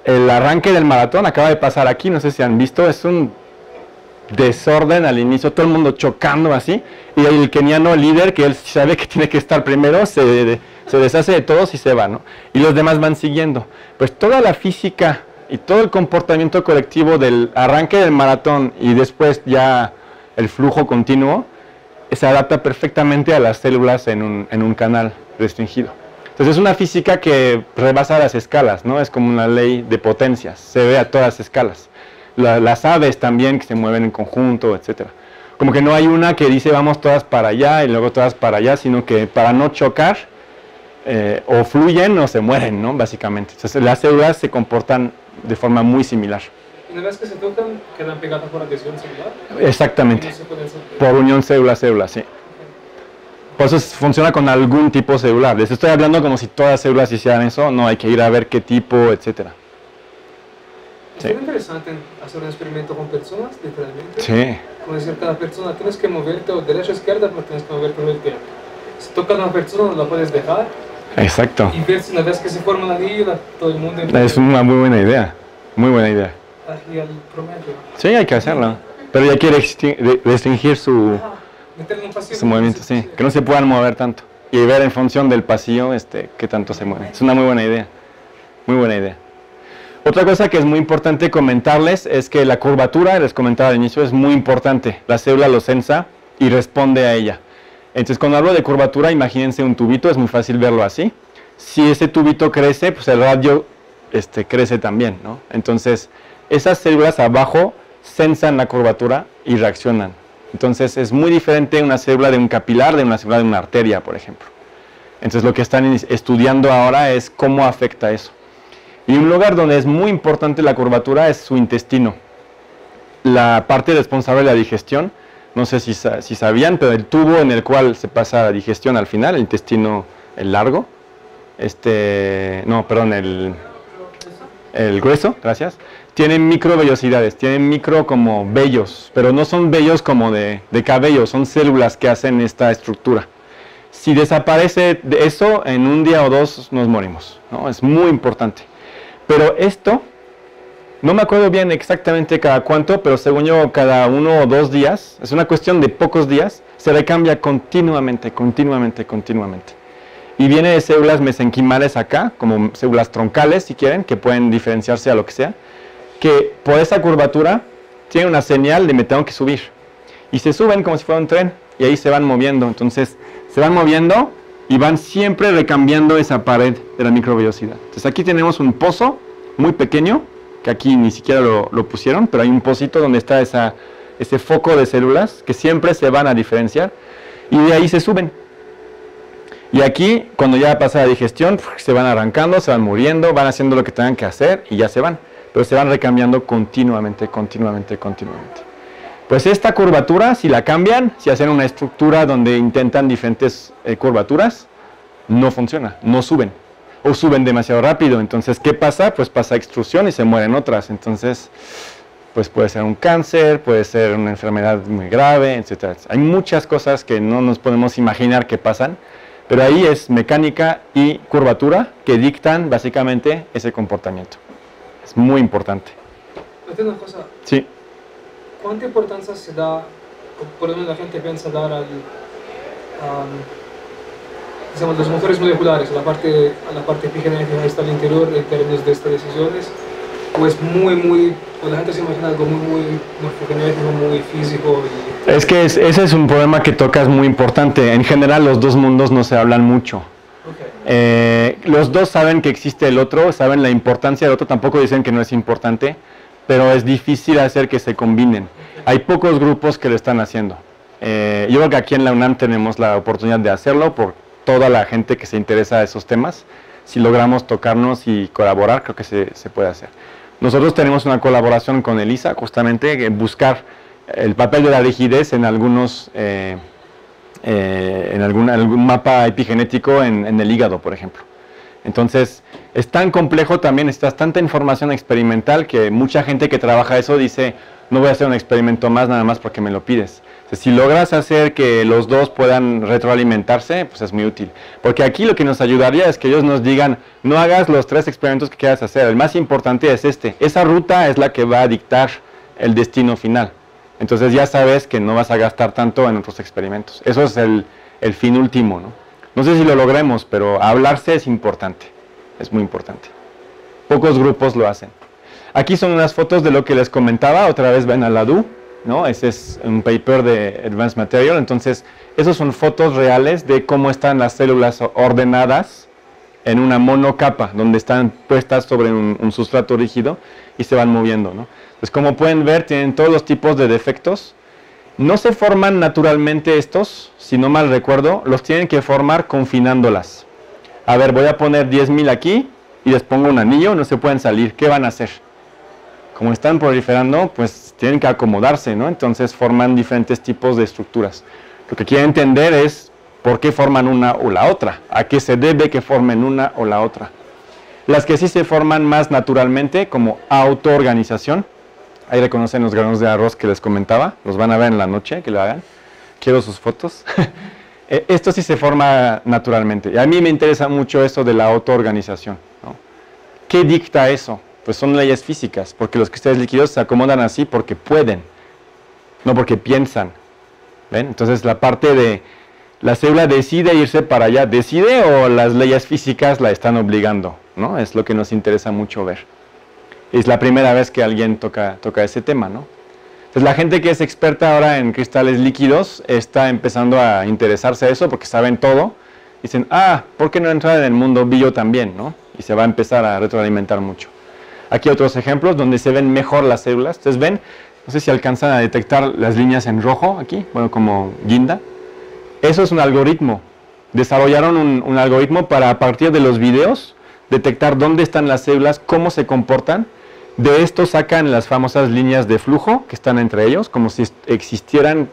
el arranque del maratón, acaba de pasar aquí, no sé si han visto, es un desorden al inicio, todo el mundo chocando así, y el keniano líder, que él sabe que tiene que estar primero, se deshace de todos y se va, ¿no? Y los demás van siguiendo. Pues toda la física y todo el comportamiento colectivo del arranque del maratón y después ya el flujo continuo, se adapta perfectamente a las células en un canal restringido. Entonces es una física que rebasa las escalas, ¿no? Es como una ley de potencias, se ve a todas las escalas. Las aves también que se mueven en conjunto, etcétera. Como que no hay una que dice vamos todas para allá y luego todas para allá, sino que para no chocar o fluyen o se mueren, ¿no? Básicamente. Entonces las células se comportan de forma muy similar. Una vez que se tocan, quedan pegadas por adhesión celular. Exactamente. No se pueden separar. Por unión célula-célula, sí. Por eso funciona con algún tipo celular. Les estoy hablando como si todas las células hicieran eso, no, hay que ir a ver qué tipo, etcétera. Sería interesante hacer un experimento con personas, literalmente. Sí. Como decir, cada persona tienes que moverte o derecha o izquierda, pero tienes que moverte todo el tiempo. Si tocas a una persona, no la puedes dejar. Exacto. Y ver si una vez que se forma la anillo, todo el mundo... Es una muy buena idea. Muy buena idea. Y al promedio. Sí, hay que hacerlo. Pero ya quiere restringir su movimiento, sí. Que no se puedan mover tanto. Y ver en función del pasillo qué tanto se mueve. Es una muy buena idea. Muy buena idea. Otra cosa que es muy importante comentarles es que la curvatura, les comentaba al inicio, es muy importante. La célula lo sensa y responde a ella. Entonces, cuando hablo de curvatura, imagínense un tubito, es muy fácil verlo así. Si ese tubito crece, pues el radio crece también, ¿no? Entonces, esas células abajo sensan la curvatura y reaccionan. Entonces, es muy diferente una célula de un capilar de una célula de una arteria, por ejemplo. Entonces, lo que están estudiando ahora es cómo afecta eso. Y un lugar donde es muy importante la curvatura es su intestino. La parte responsable de la digestión, no sé si sabían, pero el tubo en el cual se pasa la digestión al final, el intestino largo, el grueso, gracias, tienen microvellosidades, tienen micro como vellos, pero no son vellos como de cabello, son células que hacen esta estructura. Si desaparece de eso, en un día o dos nos morimos, ¿no? Es muy importante. Pero esto, no me acuerdo bien exactamente cada cuánto, pero según yo cada 1 o 2 días, es una cuestión de pocos días, se recambia continuamente. Y viene de células mesenquimales acá, como células troncales si quieren, que pueden diferenciarse a lo que sea, que por esa curvatura tienen una señal de me tengo que subir. Y se suben como si fuera un tren, y ahí se van moviendo. Entonces, se van moviendo y van siempre recambiando esa pared de la microvellosidad. Entonces aquí tenemos un pozo muy pequeño, que aquí ni siquiera lo pusieron, pero hay un pocito donde está ese foco de células que siempre se van a diferenciar y de ahí se suben. Y aquí, cuando ya pasa la digestión, se van arrancando, se van muriendo, van haciendo lo que tengan que hacer y ya se van. Pero se van recambiando continuamente. Pues esta curvatura, si la cambian, si hacen una estructura donde intentan diferentes curvaturas, no funciona, no suben. O suben demasiado rápido. Entonces, ¿qué pasa? Pues pasa extrusión y se mueren otras. Entonces, pues puede ser un cáncer, puede ser una enfermedad muy grave, etc. Hay muchas cosas que no nos podemos imaginar que pasan, pero ahí es mecánica y curvatura que dictan básicamente ese comportamiento. Es muy importante. Una cosa. Sí. ¿Cuánta importancia se da, por lo menos la gente piensa dar digamos, los motores moleculares, a la parte epigenética que está al interior en términos de estas decisiones? ¿O es o la gente se imagina algo muy morfogenético, muy físico? Es que ese es un problema que tocas muy importante. En general los dos mundos no se hablan mucho. Okay. Los dos saben que existe el otro, saben la importancia del otro, tampoco dicen que no es importante, pero es difícil hacer que se combinen. Hay pocos grupos que lo están haciendo. Yo creo que aquí en la UNAM tenemos la oportunidad de hacerlo por toda la gente que se interesa a esos temas. si logramos tocarnos y colaborar, creo que se puede hacer. Nosotros tenemos una colaboración con ELISA, justamente en buscar el papel de la rigidez en algunos, en algún mapa epigenético en el hígado, por ejemplo. Entonces, es tan complejo también, necesitas tanta información experimental que mucha gente que trabaja eso dice, no voy a hacer un experimento más nada más porque me lo pides. O sea, si logras hacer que los dos puedan retroalimentarse, pues es muy útil. Porque aquí lo que nos ayudaría es que ellos nos digan, no hagas los 3 experimentos que quieras hacer, el más importante es este. Esa ruta es la que va a dictar el destino final. Entonces ya sabes que no vas a gastar tanto en otros experimentos. Eso es el fin último, ¿no? No sé si lo logremos, pero hablarse es importante, es muy importante. Pocos grupos lo hacen. Aquí son unas fotos de lo que les comentaba, otra vez ven a Ladoux, ¿no? Ese es un paper de Advanced Material, entonces esos son fotos reales de cómo están las células ordenadas en una monocapa, donde están puestas sobre un sustrato rígido y se van moviendo, ¿no? Entonces, como pueden ver, tienen todos los tipos de defectos. No se forman naturalmente estos, si no mal recuerdo, los tienen que formar confinándolas. A ver, voy a poner 10.000 aquí y les pongo un anillo, no se pueden salir. ¿Qué van a hacer? Como están proliferando, pues tienen que acomodarse, ¿no? Entonces forman diferentes tipos de estructuras. Lo que quieren entender es por qué forman una o la otra, a qué se debe que formen una o la otra. Las que sí se forman más naturalmente, como autoorganización, ahí reconocen los granos de arroz que les comentaba, los van a ver en la noche, que lo hagan. Quiero sus fotos. Esto sí se forma naturalmente. Y a mí me interesa mucho esto de la autoorganización, ¿no? ¿Qué dicta eso? Pues son leyes físicas, porque los cristales líquidos se acomodan así porque pueden, no porque piensan. ¿Ven? Entonces la parte de la célula decide irse para allá, ¿decide o las leyes físicas la están obligando? ¿No? Es lo que nos interesa mucho ver. Es la primera vez que alguien toca ese tema, ¿no? Entonces la gente que es experta ahora en cristales líquidos está empezando a interesarse a eso porque saben todo. Dicen, ¿por qué no entrar en el mundo bio también, ¿no? Y se va a empezar a retroalimentar mucho. Aquí otros ejemplos donde se ven mejor las células. Ustedes ven, no sé si alcanzan a detectar las líneas en rojo aquí, bueno, como guinda. Eso es un algoritmo. Desarrollaron un algoritmo para, a partir de los videos, detectar dónde están las células, cómo se comportan. De esto sacan las famosas líneas de flujo que están entre ellos, como si existieran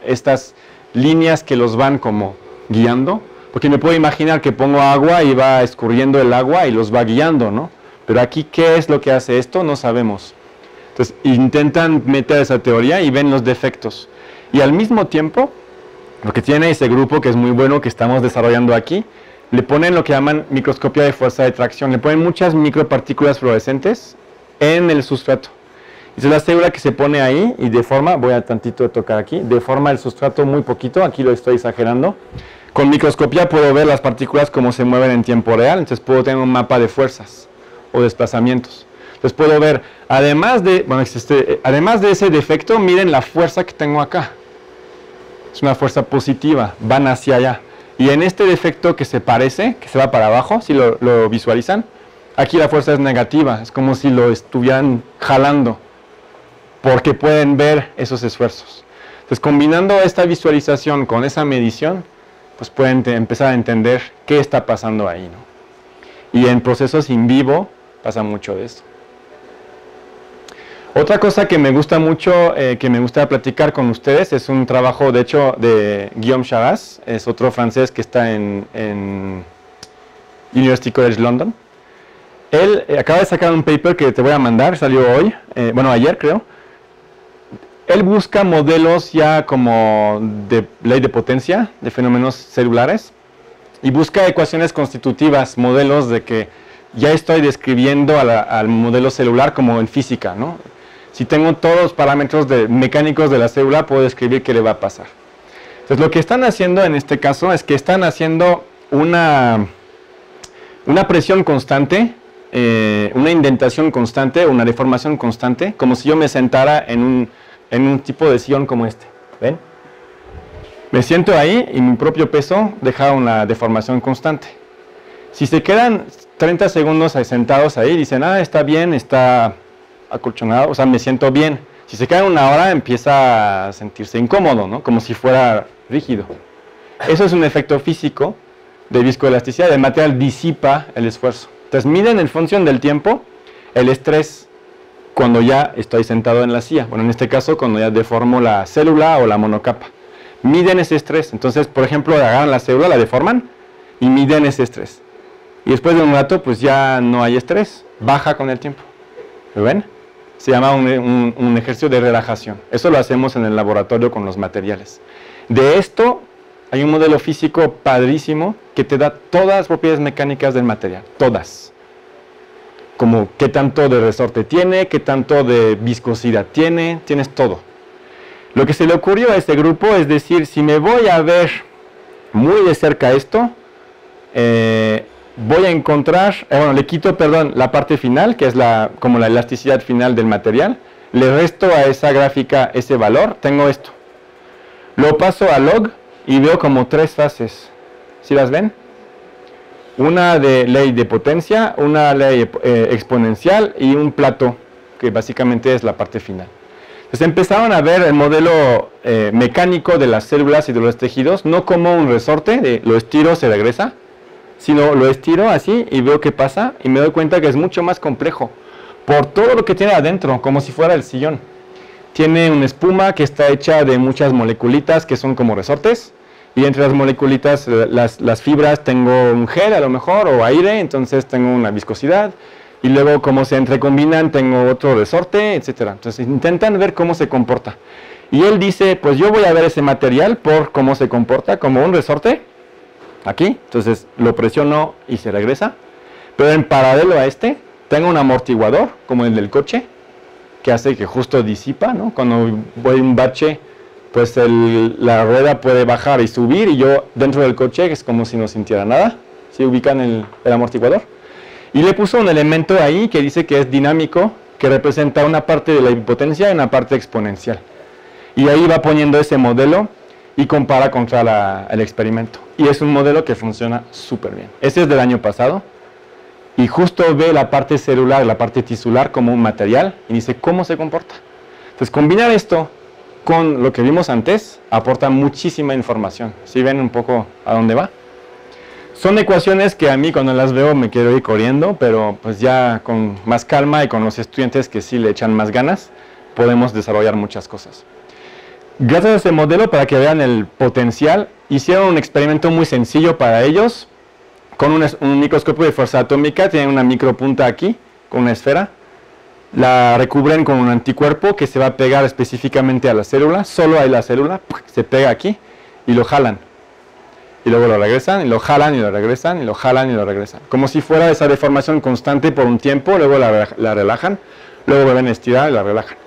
estas líneas que los van como guiando. Porque me puedo imaginar que pongo agua y va escurriendo el agua y los va guiando, ¿no? Pero aquí, ¿qué es lo que hace esto? No sabemos. Entonces, intentan meter esa teoría y ven los defectos. Y al mismo tiempo, lo que tiene ese grupo, que es muy bueno, que estamos desarrollando aquí, le ponen lo que llaman microscopía de fuerza de tracción. Le ponen muchas micropartículas fluorescentes en el sustrato. Esa es la célula que se pone ahí y deforma, voy a tantito tocar aquí, deforma el sustrato muy poquito, aquí lo estoy exagerando. Con microscopía puedo ver las partículas cómo se mueven en tiempo real, entonces puedo tener un mapa de fuerzas o desplazamientos. Entonces puedo ver, además de ese defecto, miren la fuerza que tengo acá. Es una fuerza positiva, van hacia allá. Y en este defecto que se parece, que se va para abajo, si lo visualizan, aquí la fuerza es negativa, es como si lo estuvieran jalando, porque pueden ver esos esfuerzos. Entonces, combinando esta visualización con esa medición, pues pueden empezar a entender qué está pasando ahí, ¿no? Y en procesos in vivo pasa mucho de esto. Otra cosa que me gusta mucho, que me gusta platicar con ustedes, es un trabajo, de hecho, de Guillaume Charras, es otro francés que está en University College London. Él acaba de sacar un paper que te voy a mandar, salió hoy, bueno, ayer creo. Él busca modelos ya como de ley de potencia, de fenómenos celulares, y busca ecuaciones constitutivas, modelos de que ya estoy describiendo al modelo celular como en física, ¿no? Si tengo todos los parámetros mecánicos de la célula, puedo describir qué le va a pasar. Entonces, lo que están haciendo en este caso es que están haciendo una presión constante, una indentación constante, una deformación constante, como si yo me sentara en un tipo de sillón como este. ¿Ven? Me siento ahí y mi propio peso deja una deformación constante. Si se quedan 30 segundos sentados ahí, dicen, está bien, está acolchonado, o sea, me siento bien. Si se quedan una hora, empieza a sentirse incómodo, ¿no? Como si fuera rígido. Eso es un efecto físico de viscoelasticidad, el material disipa el esfuerzo. Entonces miden en función del tiempo el estrés cuando ya estoy sentado en la silla. Bueno, en este caso cuando ya deformo la célula o la monocapa. Miden ese estrés. Entonces, por ejemplo, agarran la célula, la deforman y miden ese estrés. Y después de un rato, pues ya no hay estrés. Baja con el tiempo. ¿Lo ven? Se llama un ejercicio de relajación. Eso lo hacemos en el laboratorio con los materiales. De esto hay un modelo físico padrísimo que te da todas las propiedades mecánicas del material. Todas. Como qué tanto de resorte tiene, qué tanto de viscosidad tiene, tienes todo. Lo que se le ocurrió a este grupo es decir, si me voy a ver muy de cerca esto, voy a encontrar, bueno, le quito, perdón, la parte final, que es como la elasticidad final del material, le resto a esa gráfica ese valor, tengo esto. Lo paso a log y veo como 3 fases. ¿Sí las ven? Una de ley de potencia, una ley exponencial y un plato, que básicamente es la parte final. Entonces empezaron a ver el modelo mecánico de las células y de los tejidos, no como un resorte, de lo estiro, se regresa, sino lo estiro así y veo qué pasa y me doy cuenta que es mucho más complejo, por todo lo que tiene adentro, como si fuera el sillón. Tiene una espuma que está hecha de muchas moleculitas que son como resortes, y entre las moleculitas, las fibras, tengo un gel a lo mejor, o aire, entonces tengo una viscosidad, y luego como se entrecombinan tengo otro resorte, etc. Entonces intentan ver cómo se comporta. Y él dice, pues yo voy a ver ese material por cómo se comporta, como un resorte, aquí, entonces lo presiono y se regresa, pero en paralelo a este, tengo un amortiguador, como el del coche, que hace que justo disipa, ¿no? Cuando voy a un bache, pues la rueda puede bajar y subir, y yo dentro del coche es como si no sintiera nada. ¿Sí ubican el amortiguador? Y le puso un elemento ahí que dice que es dinámico, que representa una parte de la impotencia y una parte exponencial. Y ahí va poniendo ese modelo y compara contra el experimento. Y es un modelo que funciona súper bien. Ese es del año pasado. Y justo ve la parte celular, la parte tisular como un material y dice cómo se comporta. Entonces combinar esto con lo que vimos antes aporta muchísima información. ¿Sí ven un poco a dónde va? Son ecuaciones que a mí cuando las veo me quiero ir corriendo, pero pues ya con más calma y con los estudiantes que sí le echan más ganas, podemos desarrollar muchas cosas. Gracias a ese modelo, para que vean el potencial, hicieron un experimento muy sencillo para ellos. Con un microscopio de fuerza atómica, tienen una micropunta aquí, con una esfera. La recubren con un anticuerpo que se va a pegar específicamente a la célula. Solo hay la célula, se pega aquí y lo jalan. Y luego lo regresan, y lo jalan, y lo regresan, y lo jalan, y lo regresan. Como si fuera esa deformación constante por un tiempo, luego la relajan, luego vuelven a estirar y la relajan.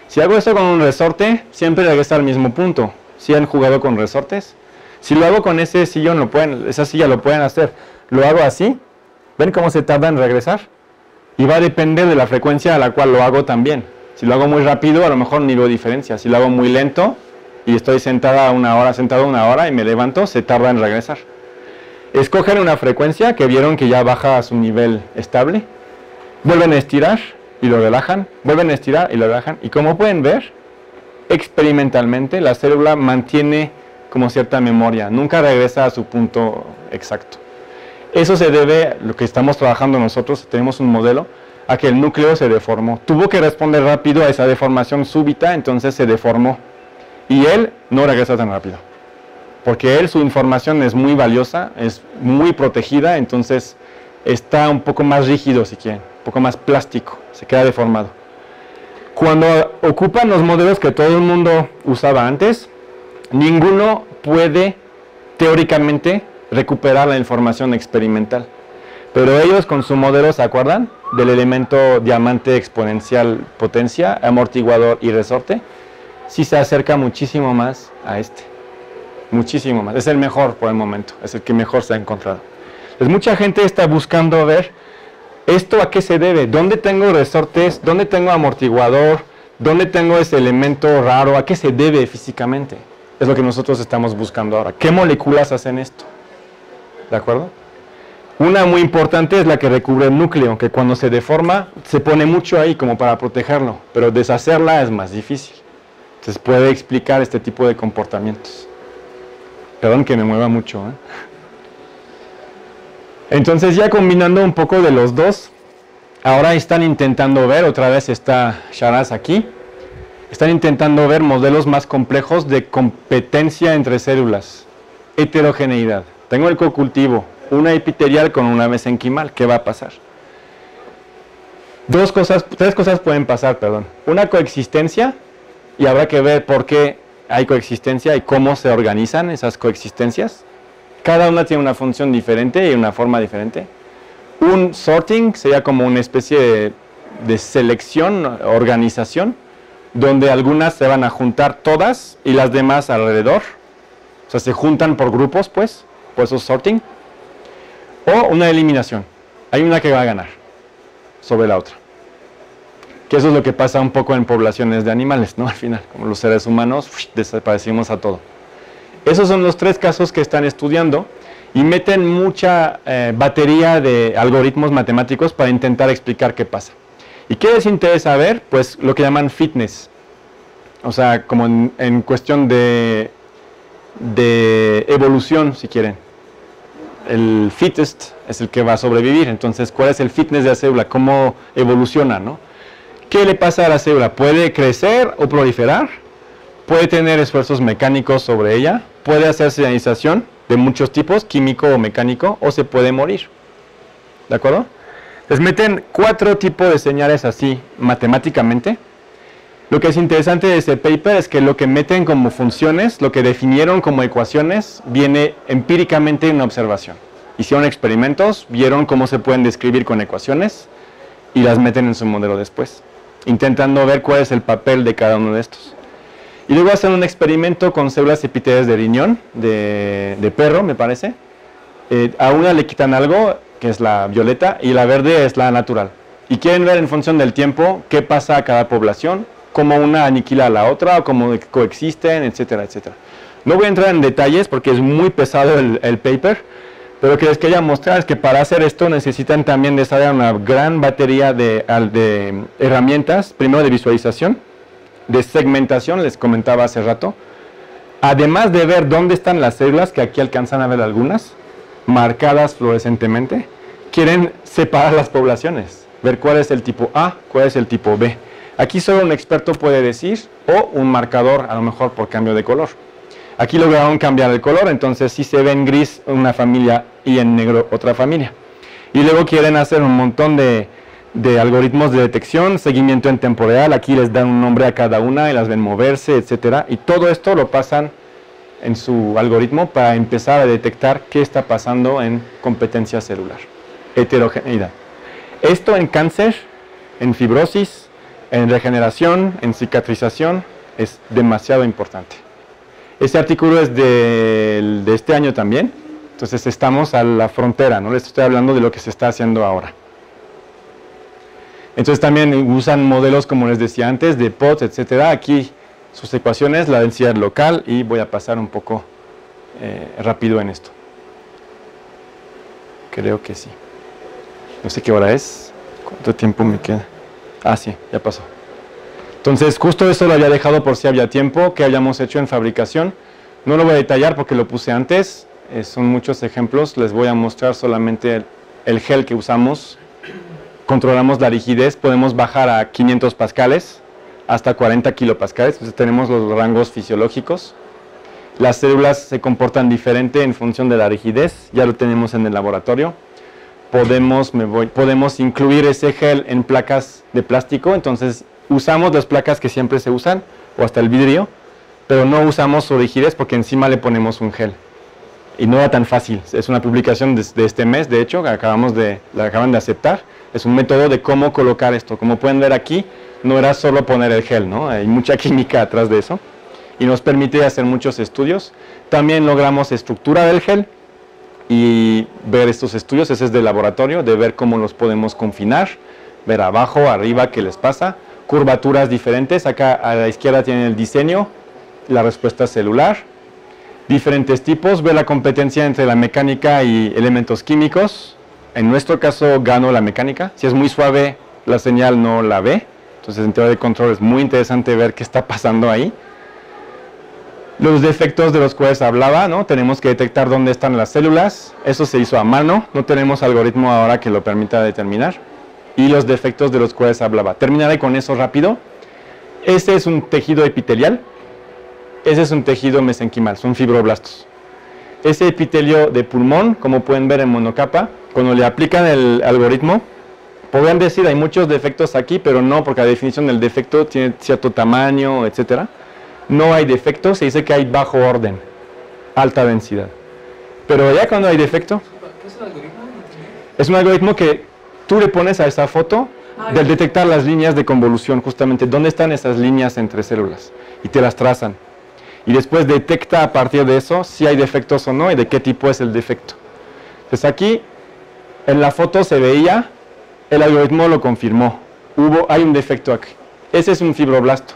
Si hago esto con un resorte, siempre regresa al mismo punto. ¿Sí han jugado con resortes? Si lo hago con ese sillón, esa silla lo pueden hacer. Lo hago así, ¿ven cómo se tarda en regresar? Y va a depender de la frecuencia a la cual lo hago también. Si lo hago muy rápido, a lo mejor ni veo diferencia. Si lo hago muy lento y estoy sentado una hora y me levanto, se tarda en regresar. Escogen una frecuencia que vieron que ya baja a su nivel estable. Vuelven a estirar y lo relajan. Vuelven a estirar y lo relajan. Y como pueden ver, experimentalmente la célula mantiene como cierta memoria. Nunca regresa a su punto exacto. Eso se debe a lo que estamos trabajando nosotros, tenemos un modelo, a que el núcleo se deformó. Tuvo que responder rápido a esa deformación súbita, entonces se deformó. Y él no regresa tan rápido. Porque su información es muy valiosa, es muy protegida, entonces está un poco más rígido, si quieren, un poco más plástico, se queda deformado. Cuando ocupan los modelos que todo el mundo usaba antes, ninguno puede, teóricamente, recuperar la información experimental. Pero ellos con su modelo, ¿se acuerdan? Del elemento diamante exponencial potencia, amortiguador y resorte. Sí se acerca muchísimo más a este. Muchísimo más. Es el mejor por el momento. Es el que mejor se ha encontrado. Entonces mucha gente está buscando ver esto a qué se debe. ¿Dónde tengo resortes? ¿Dónde tengo amortiguador? ¿Dónde tengo ese elemento raro? ¿A qué se debe físicamente? Es lo que nosotros estamos buscando ahora. ¿Qué moléculas hacen esto? ¿De acuerdo? Una muy importante es la que recubre el núcleo, que cuando se deforma se pone mucho ahí como para protegerlo, pero deshacerla es más difícil. Entonces puede explicar este tipo de comportamientos. Perdón que me mueva mucho, ¿eh? Entonces ya combinando un poco de los dos, ahora están intentando ver, otra vez está Sharaz aquí, están intentando ver modelos más complejos de competencia entre células, heterogeneidad. Tengo el cocultivo, una epitelial con una mesenquimal, ¿qué va a pasar? Tres cosas pueden pasar, perdón. Una coexistencia, y habrá que ver por qué hay coexistencia y cómo se organizan esas coexistencias. Cada una tiene una función diferente y una forma diferente. Un sorting sería como una especie de selección, organización, donde algunas se van a juntar todas y las demás alrededor. O sea, se juntan por grupos, pues, por eso sorting. O una eliminación. Hay una que va a ganar sobre la otra. Que eso es lo que pasa un poco en poblaciones de animales, ¿no? Al final, como los seres humanos, desaparecimos a todo. Esos son los tres casos que están estudiando y meten mucha batería de algoritmos matemáticos para intentar explicar qué pasa. ¿Y qué les interesa ver? Pues lo que llaman fitness. O sea, como en cuestión de evolución, si quieren. El fittest es el que va a sobrevivir. Entonces, ¿cuál es el fitness de la célula? ¿Cómo evoluciona, no? ¿Qué le pasa a la célula? ¿Puede crecer o proliferar? ¿Puede tener esfuerzos mecánicos sobre ella? ¿Puede hacer señalización de muchos tipos, químico o mecánico? ¿O se puede morir? ¿De acuerdo? Les meten 4 tipos de señales así, matemáticamente. Lo que es interesante de ese paper es que lo que meten como funciones, lo que definieron como ecuaciones, viene empíricamente en una observación. Hicieron experimentos, vieron cómo se pueden describir con ecuaciones y las meten en su modelo después, intentando ver cuál es el papel de cada uno de estos. Y luego hacen un experimento con células epiteliales de riñón, de perro, me parece. A una le quitan algo, que es la violeta, y la verde es la natural. Y quieren ver en función del tiempo qué pasa a cada población, cómo una aniquila a la otra, o cómo coexisten, etcétera, etcétera. No voy a entrar en detalles porque es muy pesado el paper, pero lo que les quería mostrar es que para hacer esto necesitan también desarrollar una gran batería de herramientas, primero de visualización, de segmentación, les comentaba hace rato, además de ver dónde están las células, que aquí alcanzan a ver algunas, marcadas fluorescentemente, quieren separar las poblaciones, ver cuál es el tipo A, cuál es el tipo B. Aquí solo un experto puede decir, o un marcador, a lo mejor por cambio de color. Aquí lograron cambiar el color, entonces si se ve en gris una familia y en negro otra familia. Y luego quieren hacer un montón de algoritmos de detección, seguimiento en tiempo real, aquí les dan un nombre a cada una y las ven moverse, etcétera, y todo esto lo pasan en su algoritmo para empezar a detectar qué está pasando en competencia celular, heterogeneidad. Esto en cáncer, en fibrosis, en regeneración, en cicatrización, es demasiado importante. Este artículo es de este año también, entonces estamos a la frontera, no les estoy hablando de lo que se está haciendo ahora. Entonces también usan modelos, como les decía antes, de POTS, etcétera. Aquí sus ecuaciones, la densidad local, y voy a pasar un poco rápido en esto. Creo que sí. No sé qué hora es. ¿Cuánto tiempo me queda? Ah, sí, ya pasó. Entonces, justo eso lo había dejado por si había tiempo, que habíamos hecho en fabricación. No lo voy a detallar porque lo puse antes. Son muchos ejemplos. Les voy a mostrar solamente el gel que usamos. Controlamos la rigidez, podemos bajar a 500 pascales hasta 40 kilopascales, entonces tenemos los rangos fisiológicos. Las células se comportan diferente en función de la rigidez, ya lo tenemos en el laboratorio. Podemos incluir ese gel en placas de plástico, entonces usamos las placas que siempre se usan, o hasta el vidrio, pero no usamos su rigidez porque encima le ponemos un gel. Y no era tan fácil, es una publicación de este mes, de hecho, que la acaban de aceptar. Es un método de cómo colocar esto. Como pueden ver aquí, no era solo poner el gel, ¿no? Hay mucha química atrás de eso. Y nos permite hacer muchos estudios. También logramos estructura del gel y ver estos estudios. Ese es del laboratorio, de ver cómo los podemos confinar, ver abajo, arriba, qué les pasa. Curvaturas diferentes. Acá a la izquierda tienen el diseño, la respuesta celular. Diferentes tipos, ver la competencia entre la mecánica y elementos químicos. En nuestro caso gano la mecánica, si es muy suave la señal no la ve, entonces en teoría de control es muy interesante ver qué está pasando ahí. Los defectos de los cuales hablaba, ¿no? Tenemos que detectar dónde están las células. Eso se hizo a mano. No tenemos algoritmo ahora que lo permita determinar. Y los defectos de los cuales hablaba. Terminaré con eso rápido. Este es un tejido epitelial. Ese es un tejido mesenquimal. Son fibroblastos. Ese epitelio de pulmón, como pueden ver en monocapa, cuando le aplican el algoritmo, podrían decir hay muchos defectos aquí, pero no, porque la definición del defecto tiene cierto tamaño, etcétera. No hay defecto, se dice que hay bajo orden, alta densidad. Pero ya cuando hay defecto, ¿Qué es el algoritmo? es un algoritmo que tú le pones a esa foto del detectar las líneas de convolución, justamente, dónde están esas líneas entre células, y te las trazan. Y después detecta a partir de eso si hay defectos o no y de qué tipo es el defecto. Entonces aquí, en la foto se veía, el algoritmo lo confirmó, hay un defecto aquí. Ese es un fibroblasto.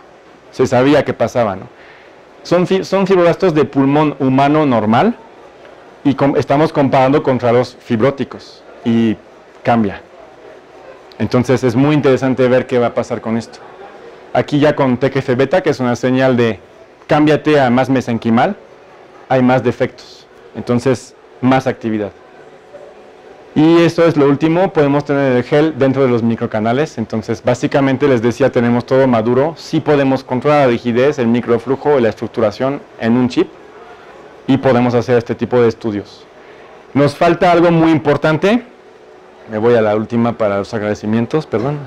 Se sabía que pasaba, ¿no? Son fibroblastos de pulmón humano normal y estamos comparando contra los fibróticos y cambia. Entonces es muy interesante ver qué va a pasar con esto. Aquí ya con TGF-beta, que es una señal de cámbiate a más mesenquimal, hay más defectos, entonces más actividad. Y eso es lo último, podemos tener el gel dentro de los microcanales, entonces básicamente les decía, tenemos todo maduro, sí podemos controlar la rigidez, el microflujo y la estructuración en un chip y podemos hacer este tipo de estudios. Nos falta algo muy importante, me voy a la última para los agradecimientos, perdón.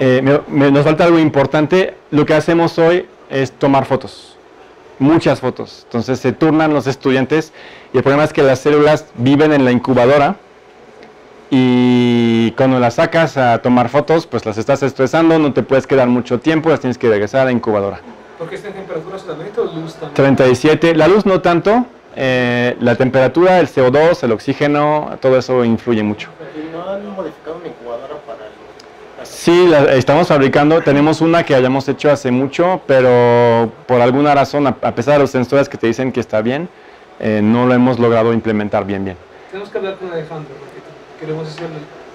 Nos falta algo importante, lo que hacemos hoy es tomar fotos, muchas fotos, entonces se turnan los estudiantes y el problema es que las células viven en la incubadora y cuando las sacas a tomar fotos, pues las estás estresando, no te puedes quedar mucho tiempo, las tienes que regresar a la incubadora. ¿Por qué está en temperatura solamente o luz también? 37, la luz no tanto, la temperatura, el CO2, el oxígeno, todo eso influye mucho. ¿Y no han modificado una incubadora para el... Sí, estamos fabricando, tenemos una que hayamos hecho hace mucho, pero por alguna razón, a pesar de los sensores que te dicen que está bien, no lo hemos logrado implementar bien. Tenemos que hablar con Alejandro porque queremos hacer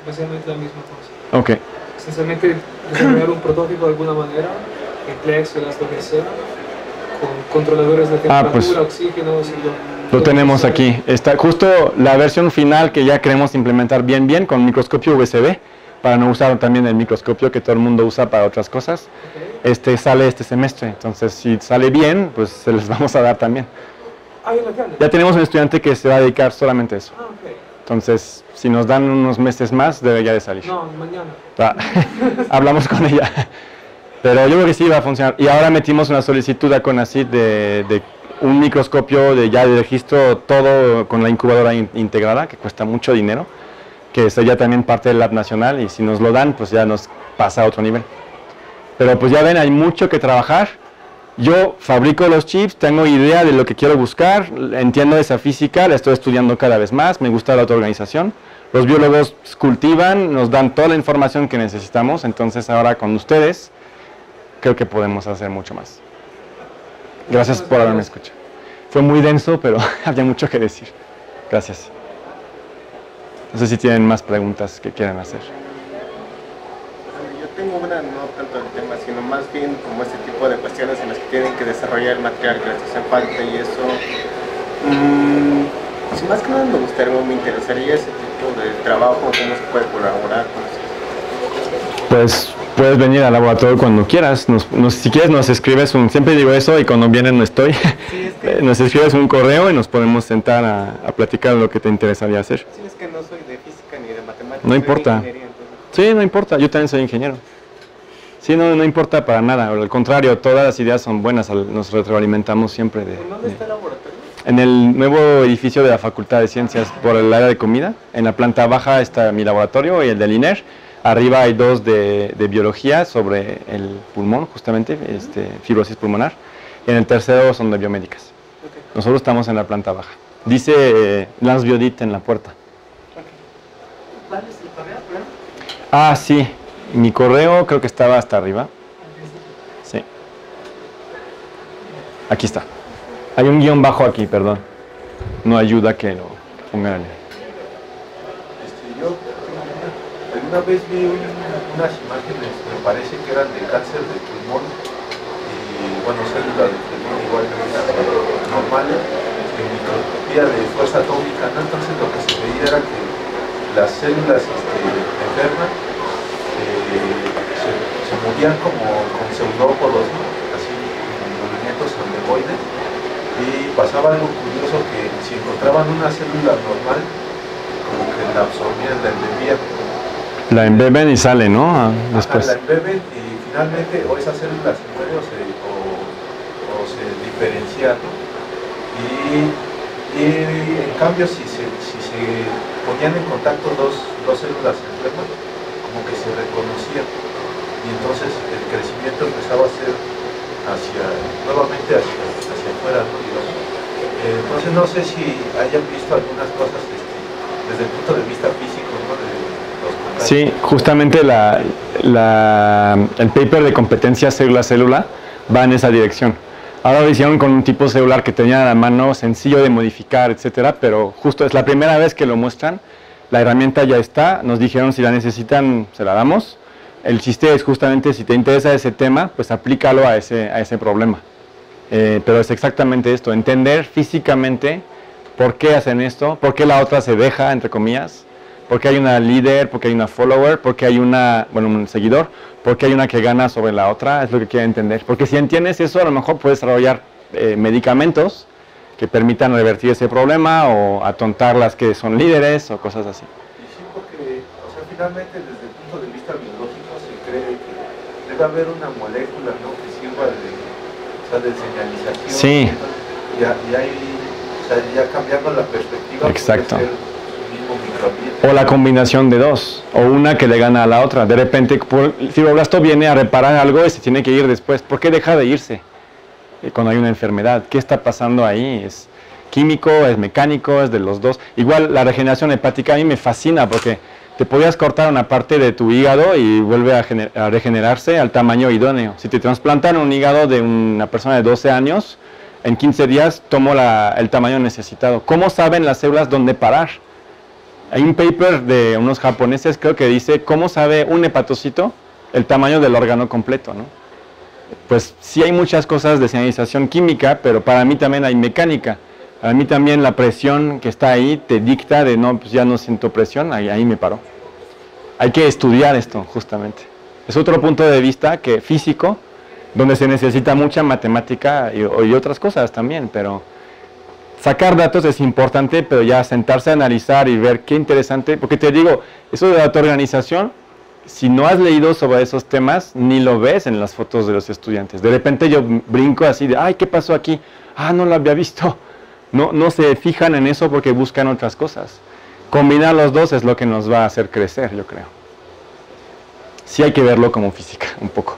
básicamente la misma cosa. Ok. Esencialmente desarrollar un prototipo de alguna manera, en Plex o las lo que sea, con controladores de temperatura, pues, oxígeno, lo tenemos aquí. Está justo la versión final que ya queremos implementar bien con microscopio USB, para no usar también el microscopio que todo el mundo usa para otras cosas. Okay. Sale este semestre, entonces si sale bien, pues se les vamos a dar también. Ya tenemos un estudiante que se va a dedicar solamente a eso. Okay. Entonces, si nos dan unos meses más, debería de salir. No, mañana. Hablamos con ella. Pero yo creo que sí va a funcionar. Y ahora metimos una solicitud a CONACYT de un microscopio de registro, todo con la incubadora integrada, que cuesta mucho dinero, que sería también parte del Lab Nacional, y si nos lo dan, pues ya nos pasa a otro nivel. Pero pues ya ven, hay mucho que trabajar. Yo fabrico los chips, tengo idea de lo que quiero buscar, entiendo esa física, la estoy estudiando cada vez más, me gusta la autoorganización. Los biólogos cultivan, nos dan toda la información que necesitamos, entonces ahora con ustedes creo que podemos hacer mucho más. Gracias por haberme escuchado. Fue muy denso, pero había mucho que decir. Gracias. No sé si tienen más preguntas que quieran hacer. Yo tengo una, no tanto el tema, sino más bien como este tipo de cuestiones en las que tienen que desarrollar el material que les hace falta y eso. Si más que nada me gustaría, me interesaría ese tipo de trabajo, cómo se puede colaborar con eso. Pues puedes venir al laboratorio cuando quieras, si quieres nos escribes siempre digo eso y cuando vienen no estoy, sí, nos escribes un correo y nos podemos sentar a platicar lo que te interesaría hacer. Sí, es que no soy de física ni de matemáticas. No importa. Sí, no importa, yo también soy ingeniero. Sí, no importa para nada, al contrario, todas las ideas son buenas, nos retroalimentamos siempre de... ¿Dónde está el laboratorio? En el nuevo edificio de la Facultad de Ciencias, por el área de comida. En la planta baja está mi laboratorio y el del INER. Arriba hay dos de biología sobre el pulmón, justamente, fibrosis pulmonar. Y en el tercero son de biomédicas. Okay. Nosotros estamos en la planta baja. Dice Lance Biodit en la puerta. Okay. ¿Cuál es el correo? Ah, sí. Mi correo creo que estaba hasta arriba. Sí. Aquí está. Hay un guión bajo aquí, perdón. No ayuda que lo pongan ahí. Yo alguna vez vi unas imágenes, me parece que eran de cáncer de pulmón y bueno, células de pulmón igual medía de fuerza atómica, ¿no? Entonces lo que se medía era que las células enfermas se movían como con pseudópodos, ¿no? Así, en movimientos androides, y pasaba algo curioso, que si encontraban una célula normal, como que la absorbían, la embebían. La embeben y sale, ¿no? Después. Ajá, la embeben y finalmente o esa célula se muere o se diferencia, ¿no? Y en cambio si se ponían en contacto dos células enfermas, como que se reconocían, y entonces el crecimiento empezaba a ser nuevamente hacia afuera, ¿no? Digamos. Entonces no sé si hayan visto algunas cosas desde el punto de vista físico, ¿no? De los contactos. Sí, justamente el paper de competencia célula-célula va en esa dirección. Ahora lo hicieron con un tipo celular que tenía a la mano, sencillo de modificar, etcétera, pero justo es la primera vez que lo muestran. La herramienta ya está, nos dijeron si la necesitan, se la damos. El chiste es justamente, si te interesa ese tema, pues aplícalo a ese problema. Pero es exactamente esto, entender físicamente por qué hacen esto, por qué la otra se deja, entre comillas, por qué hay una líder, por qué hay una follower, por qué hay un seguidor, por qué hay una que gana sobre la otra, es lo que quieren entender. Porque si entiendes eso, a lo mejor puedes desarrollar medicamentos que permitan revertir ese problema o atontar las que son líderes o cosas así. Y sí, porque, o sea, finalmente desde el punto de vista biológico se cree que debe haber una molécula, ¿no?, que sirva de señalización. Sí. Ya cambiando la perspectiva. Exacto. Puede ser el mismo microambiente. O la combinación de dos, o una que le gana a la otra. De repente, el fibroblasto viene a reparar algo y se tiene que ir después. ¿Por qué deja de irse cuando hay una enfermedad? ¿Qué está pasando ahí? ¿Es químico, es mecánico, es de los dos? Igual la regeneración hepática a mí me fascina porque te podías cortar una parte de tu hígado y vuelve a regenerarse al tamaño idóneo. Si te trasplantan un hígado de una persona de 12 años, en 15 días tomo el tamaño necesitado. ¿Cómo saben las células dónde parar? Hay un paper de unos japoneses, creo que dice, ¿cómo sabe un hepatocito el tamaño del órgano completo, ¿no? Pues sí hay muchas cosas de señalización química, pero para mí también hay mecánica. Para mí también la presión que está ahí te dicta de, no, pues ya no siento presión, ahí me paró. Hay que estudiar esto, justamente. Es otro punto de vista que físico, donde se necesita mucha matemática y otras cosas también, pero sacar datos es importante, pero ya sentarse a analizar y ver qué interesante, porque te digo, eso de la autoorganización, si no has leído sobre esos temas, ni lo ves en las fotos de los estudiantes. De repente yo brinco así de, ay, ¿qué pasó aquí? Ah, no lo había visto. No se fijan en eso porque buscan otras cosas. Combinar los dos es lo que nos va a hacer crecer, yo creo. Sí hay que verlo como física, un poco.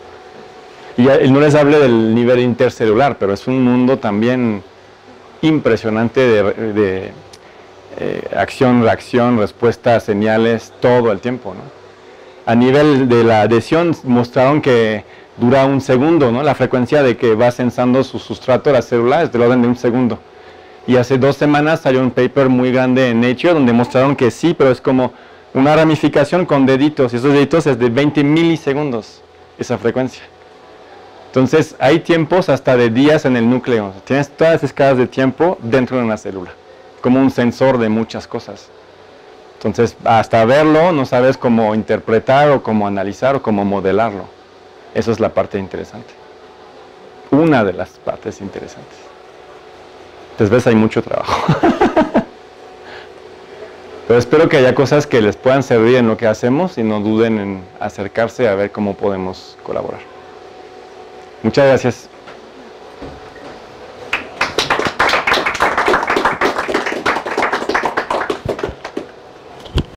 Y no les hablé del nivel intercelular, pero es un mundo también impresionante de acción, reacción, respuesta, señales, todo el tiempo, ¿no? A nivel de la adhesión mostraron que dura un segundo, ¿no? La frecuencia de que va censando su sustrato, la célula, es del orden de un segundo. Y hace 2 semanas salió un paper muy grande en Nature donde mostraron que sí, pero es como una ramificación con deditos, y esos deditos es de 20 milisegundos, esa frecuencia. Entonces hay tiempos hasta de días en el núcleo, tienes todas las escalas de tiempo dentro de una célula, como un sensor de muchas cosas. Entonces hasta verlo no sabes cómo interpretar o cómo analizar o cómo modelarlo. Esa es la parte interesante. Una de las partes interesantes. Entonces ves, hay mucho trabajo. Pero espero que haya cosas que les puedan servir en lo que hacemos y no duden en acercarse a ver cómo podemos colaborar. Muchas gracias.